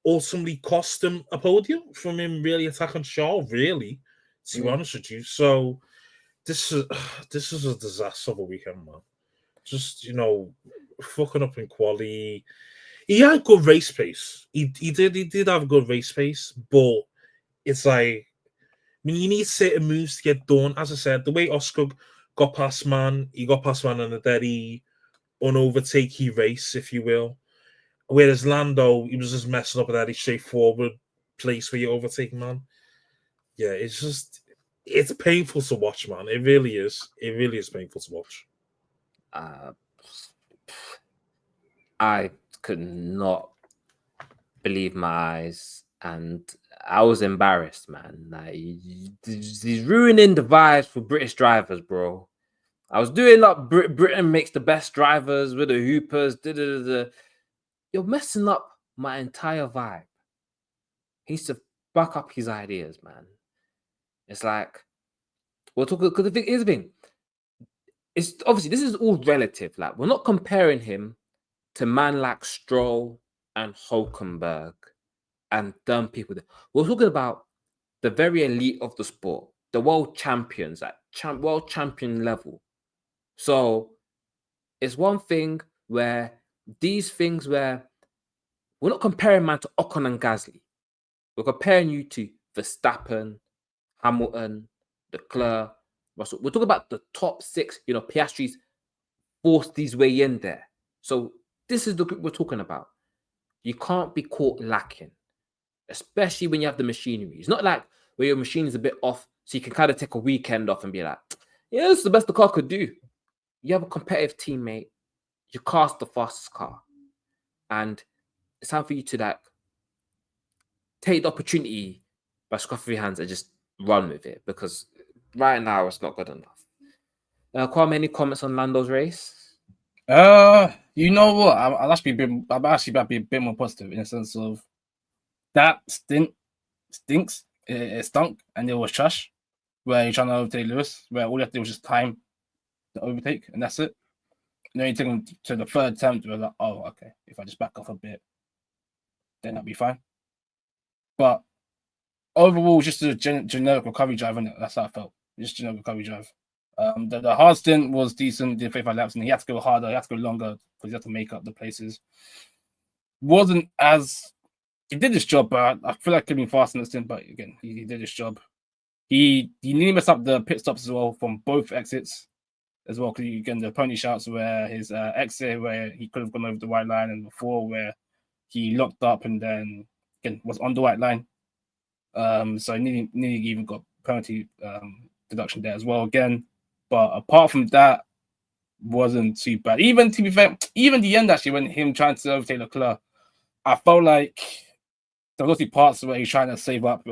ultimately cost him a podium from him really attacking Shaw, really, to be honest with you. So this is a disaster of a weekend, man. Just fucking up in quality. He had good race pace. He did have good race pace, but it's like mean, you need certain moves to get done. As I said, the way Oscar got past man, he got past man in a very unovertakey race, if you will. Whereas Lando, he was just messing up at that straightforward place where you overtake man. Yeah, it's painful to watch, man. It really is. It really is painful to watch. I could not believe my eyes, and I was embarrassed, man. Like, he's ruining the vibes for British drivers, bro. I was doing up Britain makes the best drivers with the hoopers. You're messing up my entire vibe. He needs to back up his ideas, man. It's like, we're talking, because here's the thing. It's obviously, this is all relative. Like, we're not comparing him to man like Stroll and Hulkenberg and dumb people. We're talking about the very elite of the sport, the world champions at world champion level. So it's one thing where these things where we're not comparing man to Ocon and Gasly. We're comparing you to Verstappen, Hamilton, Leclerc, Russell. We're talking about the top 6, Piastri's forced his way in there. So this is the group we're talking about. You can't be caught lacking, especially when you have the machinery. It's not like where your machine is a bit off, so you can kind of take a weekend off and be like, yeah, this is the best the car could do. You have a competitive teammate. Your car's the fastest car. And it's time for you to take the opportunity by scruff of your hands and just run with it, because right now it's not good enough. Kwame, any comments on Lando's race? You know what? I'll actually be a bit more positive in the sense of that stinks. It stunk and it was trash. Where you're trying to overtake Lewis, where all you have to do was just time the overtake, and that's it. And then you take him to the third attempt, we're like, oh, okay, if I just back off a bit, then that'll be fine. But overall, just a generic recovery drive, and that's how I felt. Just generic recovery drive. The hard stint was decent, did 35 laps, and he had to go harder, he had to go longer because he had to make up the places. Wasn't as he did his job, but I feel like he could be faster in the stint, but again, he did his job. He nearly messed up the pit stops as well from both exits as well, because again the pony shouts where his exit where he could have gone over the white line, and before where he locked up and then again was on the white line. So he nearly even got penalty deduction there as well again. But apart from that, wasn't too bad. Even to be fair, even the end actually when him trying to overtake Leclerc, I felt like there was obviously parts where he's trying to save up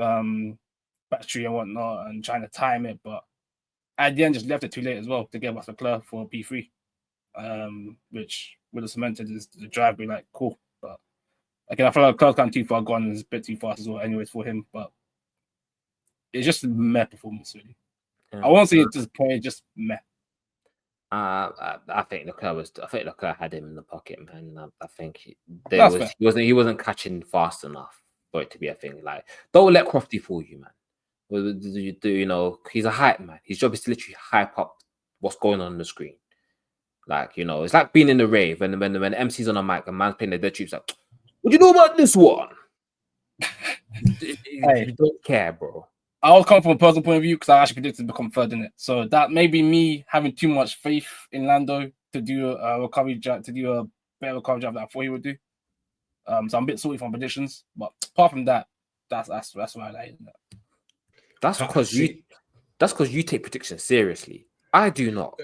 battery and whatnot and trying to time it, but at the end just left it too late as well to get past Leclerc for P3, which would have cemented the drive. Be like cool, but again I feel like Leclerc's kind of too far gone and it's a bit too fast as well, anyways for him. But it's just a meh performance really. I won't say it's disappointing, just meh. I think Leclerc had him in the pocket, man. I think he wasn't catching fast enough for it to be a thing. Like, don't let Crofty fool you, man. He's a hype man. His job is to literally hype up what's going on the screen. Like, it's like being in the rave when the MC's on a mic and man's playing the Dead Troops. Like, what do you know about this one? You don't care, bro. I was coming from a personal point of view because I actually predicted to become third in it. So that may be me having too much faith in Lando to do a recovery drive, to do a better recovery drive than I thought he would do. So I'm a bit salty from predictions, but apart from that, that's why I like it. That's because you take predictions seriously. I do not.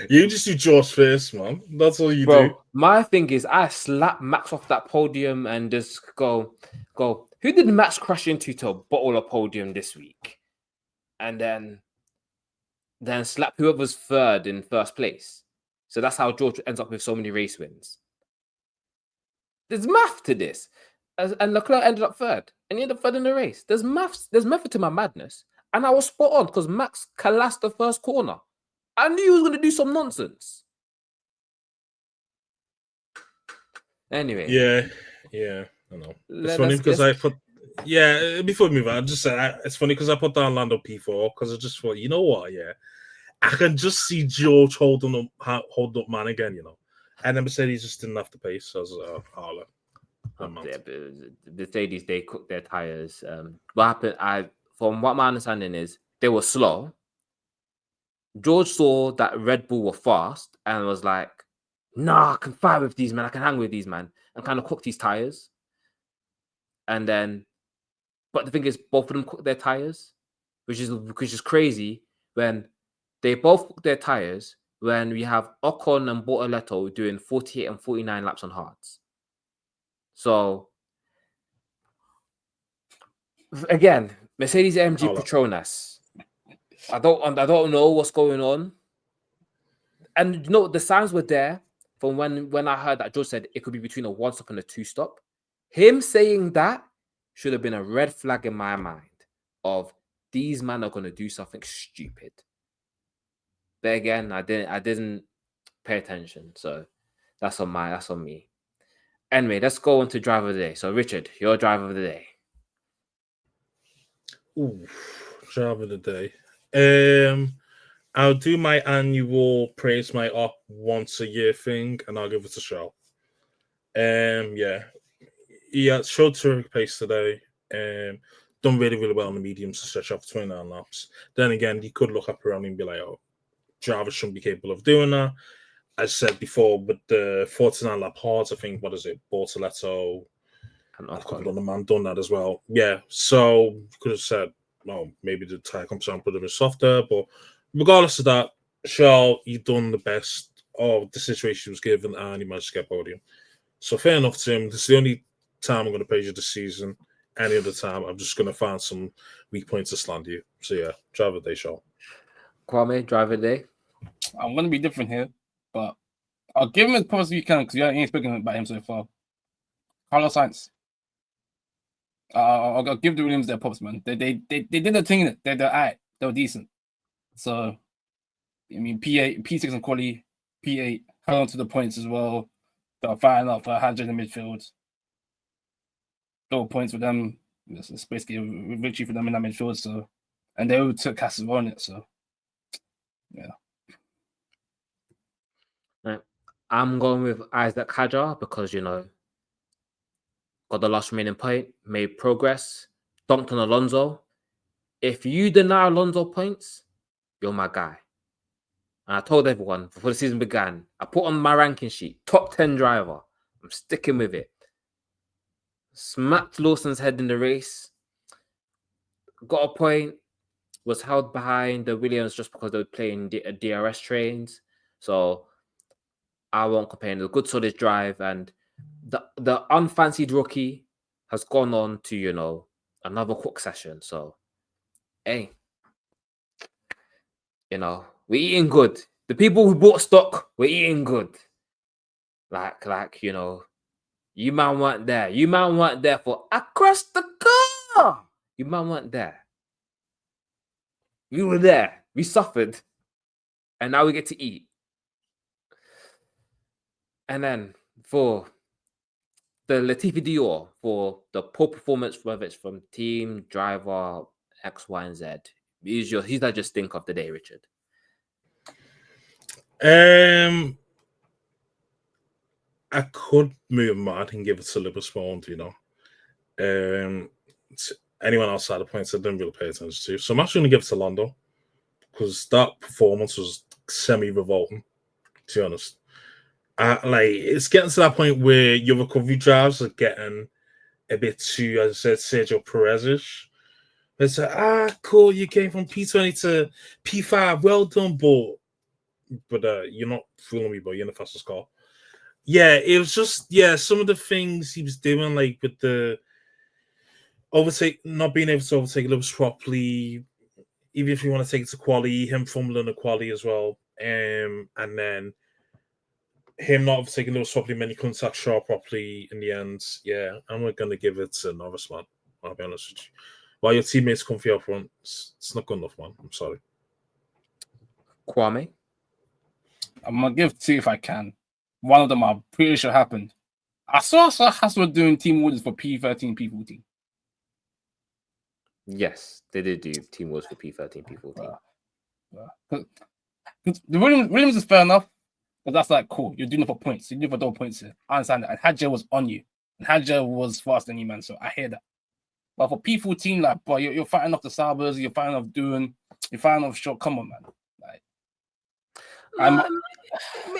You just do Jaws first, man. That's all you do. My thing is, I slap Max off that podium and just go. Who did Max crash into to bottle a podium this week? And then slap whoever's third in first place. So that's how George ends up with so many race wins. There's math to this. And Leclerc ended up third. And he ended up third in the race. There's method to my madness. And I was spot on because Max collapsed the first corner. I knew he was going to do some nonsense. Anyway. Yeah. I know. It's funny because I put... Yeah, before we move on, I just said it's funny because I put down Lando P4 because I just thought, you know what, yeah. I can just see George holding up man again, And then Mercedes just didn't have the pace. So I was like, amount. Mercedes, they cooked their tires. What happened? From what my understanding is, they were slow. George saw that Red Bull were fast and was like, "Nah, I can fight with these man. I can hang with these man," and kind of cooked his tires. And then, but the thing is, both of them cooked their tires, which is crazy when they both cooked their tires. When we have Ocon and Bortoletto doing 48 and 49 laps on hards. So again, Mercedes AMG Petronas. I don't know what's going on. And you know, the signs were there from when I heard that George said it could be between a 1-stop and a 2-stop. Him saying that should have been a red flag in my mind of these men are going to do something stupid. But again, I didn't pay attention, so that's on me. Anyway, let's go on to driver of the day. So Richard, your driver of the day. Ooh, driver of the day. I'll do my annual praise my up once a year thing, and I'll give it to Charles. Yeah, showed terrific pace today. Done really, really well on the mediums to stretch up 29 laps. Then again, you could look up around and be like, "Oh, Jarvis shouldn't be capable of doing that." As said before, with the 49 lap hards, I think what is it, Bortoletto, and a couple of the man done that as well. Yeah, so you could have said, "Oh, maybe the tire composition would have been softer," but regardless of that, Charles, you've done the best of the situation was given, and he managed to get podium. So fair enough to him. This is the only time I'm going to praise you this season. Any other time, I'm just going to find some weak points to slander you. So yeah, driver of the day, Charles. Kwame, driver of the day. I'm going to be different here, but I'll give him as props as you can because you ain't spoken about him so far. Carlos Sainz. I'll give the Williams their props, man. They did their thing. They're all right. They were decent. So, I mean, P6 and quali, P8 held on to the points as well. They were fighting up for 100 in the midfield. Double points for them. It's basically a victory for them in that midfield. So, and they overtook Castle on it. So, yeah. Right. I'm going with Isaac Hadjar because, you know, got the last remaining point, made progress, dunked on Alonso. If you deny Alonso points, you're my guy. And I told everyone before the season began, I put on my ranking sheet, top 10 driver. I'm sticking with it. Smacked Lawson's head in the race. Got a point. Was held behind the Williams just because they were playing DRS trains. So I won't complain. A good solid drive, and the unfancied rookie has gone on to, you know, another quick session. So, hey, you know, we're eating good. The people who bought stock, we're eating good. Like, you know, you man weren't there. You man weren't there for across the car. You man weren't there. We were there. We suffered. And now we get to eat. And then for the Latifi Dior, for the poor performance, whether it's from team, driver, X, Y, and Z, he's that just think of the day, Richard. I could move mad and give it to Liberspawn, you know. Anyone outside the points I didn't really pay attention to. So I'm actually going to give it to Lando because that performance was semi-revolting, to be honest. Like, it's getting to that point where your recovery drives are getting a bit too, as I said, Sergio Perez-ish. It's like, cool, you came from P20 to P5, well done, but you're not fooling me, but you're in the fastest car. Yeah, it was just, some of the things he was doing, like with the not being able to overtake Lewis properly, even if you want to take it to quali, him fumbling the quali as well, and then him not overtaking Lewis properly, many couldn't touch Shaw properly in the end. Yeah, I'm not going to give it to Norris, man. I'll be honest with you. While your teammates come for you up front, it's not good enough, man. I'm sorry. Kwame? I'm going to give two if I can. One of them I'm pretty sure happened. I saw Hassel doing team orders for P13, P14. Yes, they did do team orders for P13, P14. The Williams is fair enough, but that's like cool. You're doing it for points. You're doing it for double points here. I understand that. And Hadjar was on you. And Hadja was faster than you, man. So I hear that. But for P14, like, bro, you're fighting off the Sabers, you're fighting off Doing, you're fighting off Short. Come on, man. Like,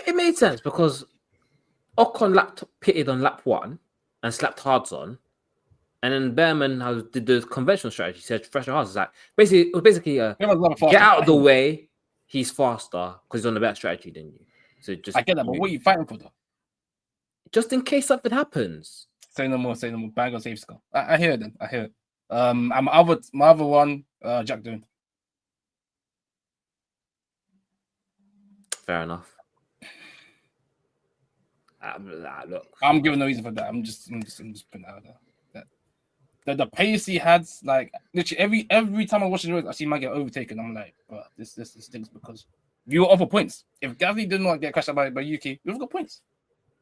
it made sense because Ocon pitted on lap 1 and slapped hards on, and then Behrman did the conventional strategy. He said fresh hards. It's like it was basically get out of the way. He's faster because he's on the better strategy than you. So just I get that, but what are you fighting for though? Just in case something happens. Say no more. Bang on safe score. I hear it then. I hear it. My other one, Jack Doon. Fair enough. Look, I'm giving no reason for that. I'm just putting that out there. The pace he had, like literally every time I watch the race, I see man get overtaken. I'm like, but this stinks because you were over points. If Gasly did not get crashed out by UK, you've got points.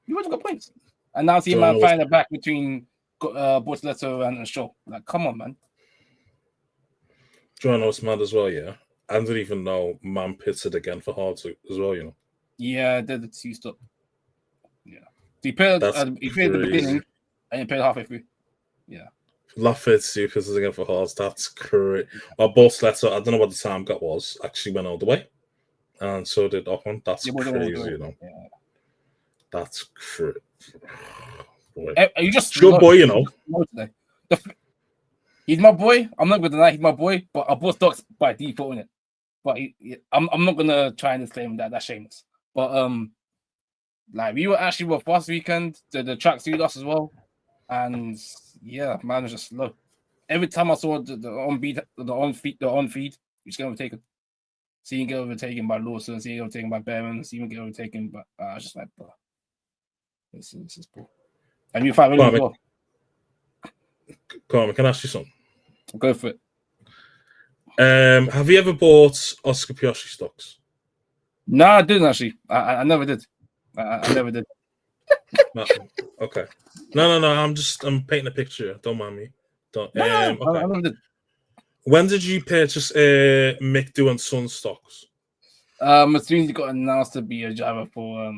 You would have got points. And now see man finding it back between Bortoleto and Shaw. Like, come on, man. Do you know what's mad as well? Yeah, I didn't even know man pitted again for Hards as well. You know. Yeah, they're the 2-stop. Yeah, so he paired at the beginning and he paired halfway through. Yeah. Lafayette pitted again for Hards. That's correct. Well, Bortoleto, I don't know what the time got was. Actually went all the way, and so did Ocon. That's crazy, you know. Yeah. That's crazy. You just your boy, you know. He's my boy. I'm not gonna deny he's my boy, but I bought stocks by default in it. But I'm not gonna try and claim that that's shameless. But like we were fast weekend. The track suited us as well, and yeah, man was just slow. Every time I saw the on feed, he's getting overtaken. Seeing get overtaken by Lawson, seeing get overtaken by Behrman, seeing get overtaken, but I was just like, bro, this is poor. And you fight really well. Carmen, can I ask you something? Go for it. Have you ever bought Oscar Piastri stocks? No, I didn't actually. I never did. I never did. No. Okay. No. I'm painting a picture. Don't mind me. Don't. No, okay. I never did. When did you purchase Mick Do and Son stocks? As soon as he got announced to be a driver for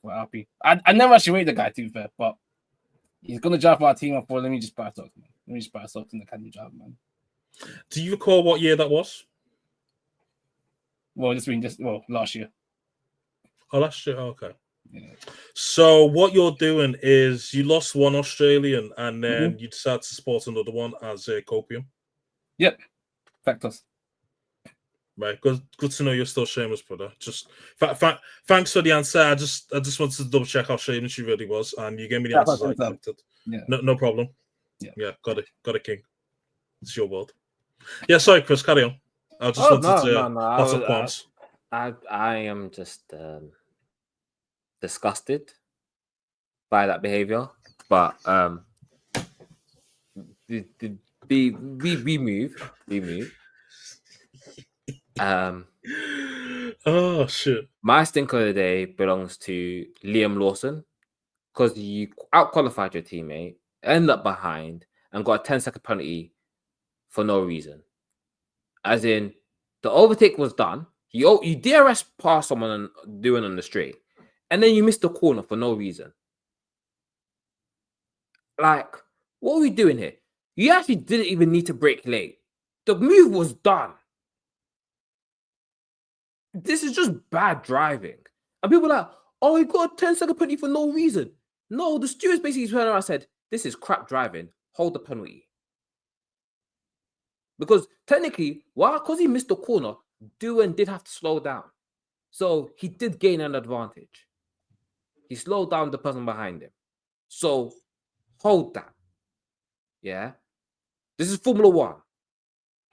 RP. I never actually rated the guy, to be fair, but he's gonna drive for our team. I thought, let me just buy stocks, man. Let me just buy stocks in the academy driver, man. Do you recall what year that was? Well, last year. Oh, last year. Oh, okay. Yeah. So what you're doing is you lost one Australian and then you decided to support another one as Copium. Yep. Factors. Right. Good to know you're still shameless, brother. Just thanks for the answer. I just wanted to double check how shameless you really was, and you gave me the answers I expected. Yeah. No problem. Yeah. Got it, King. It's your world. Yeah, sorry, Chris, carry on. I just wanted to lots of qualms. I am just disgusted by that behavior, but we move. Oh shit! My stinker of the day belongs to Liam Lawson because you outqualified your teammate, ended up behind, and got a 10-second penalty for no reason. As in, the overtake was done. You DRS past someone doing on the straight, and then you missed the corner for no reason. Like, what are we doing here? You actually didn't even need to brake late. The move was done. This is just bad driving. And people are like, oh, he got a 10-second penalty for no reason. No, the stewards basically turned around and said, this is crap driving. Hold the penalty. Because technically, because he missed the corner, Doohan did have to slow down. So he did gain an advantage. He slowed down the person behind him. So hold that. Yeah. This is Formula 1.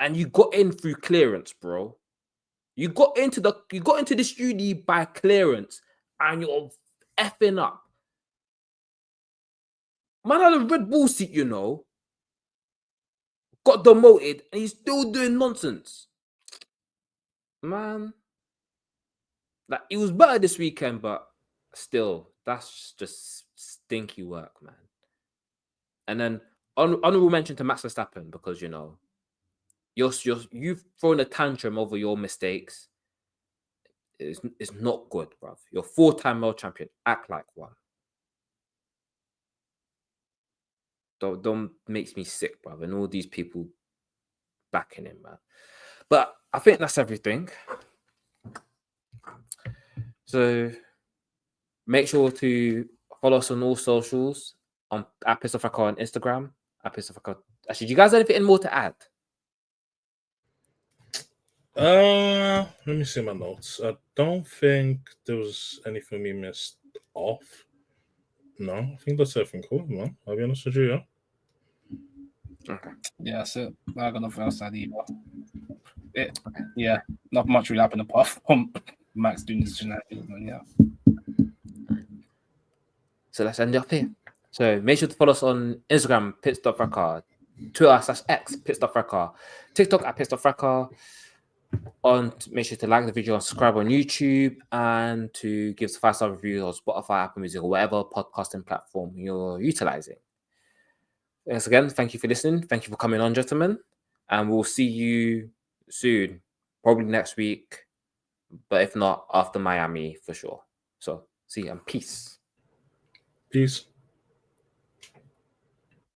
And you got in through clearance, bro. You got into this UD by clearance and you're effing up. Man had a Red Bull seat, you know. Got demoted and he's still doing nonsense. Man. Like, it was better this weekend, but still, that's just stinky work, man. And then honorable mention to Max Verstappen because, you know, you've thrown a tantrum over your mistakes. It's not good, bruv. You're 4-time world champion. Act like one. Dom makes me sick, brother. And all these people backing him, man. But I think that's everything. So make sure to follow us on all socials at Piss Off Record on Instagram. At Piss Off Record. Actually, do you guys have anything more to add? Let me see my notes. I don't think there was anything we missed off. No, I think that's everything cool, man. I'll be honest with you, yeah. Okay. Yeah, that's it. I got nothing else to add either. Yeah, not much really happened apart from Max doing his shenanigans, man. Yeah. So let's end it up here. So make sure to follow us on Instagram, Pit.Record, Twitter/X, Pit.Record, TikTok at Pit.Record. Make sure to like the video and subscribe on YouTube and to give us a 5-star review on Spotify, Apple Music, or whatever podcasting platform you're utilizing. Once again, thank you for listening. Thank you for coming on, gentlemen. And we'll see you soon, probably next week, but if not, after Miami for sure. So see you and peace. Peace.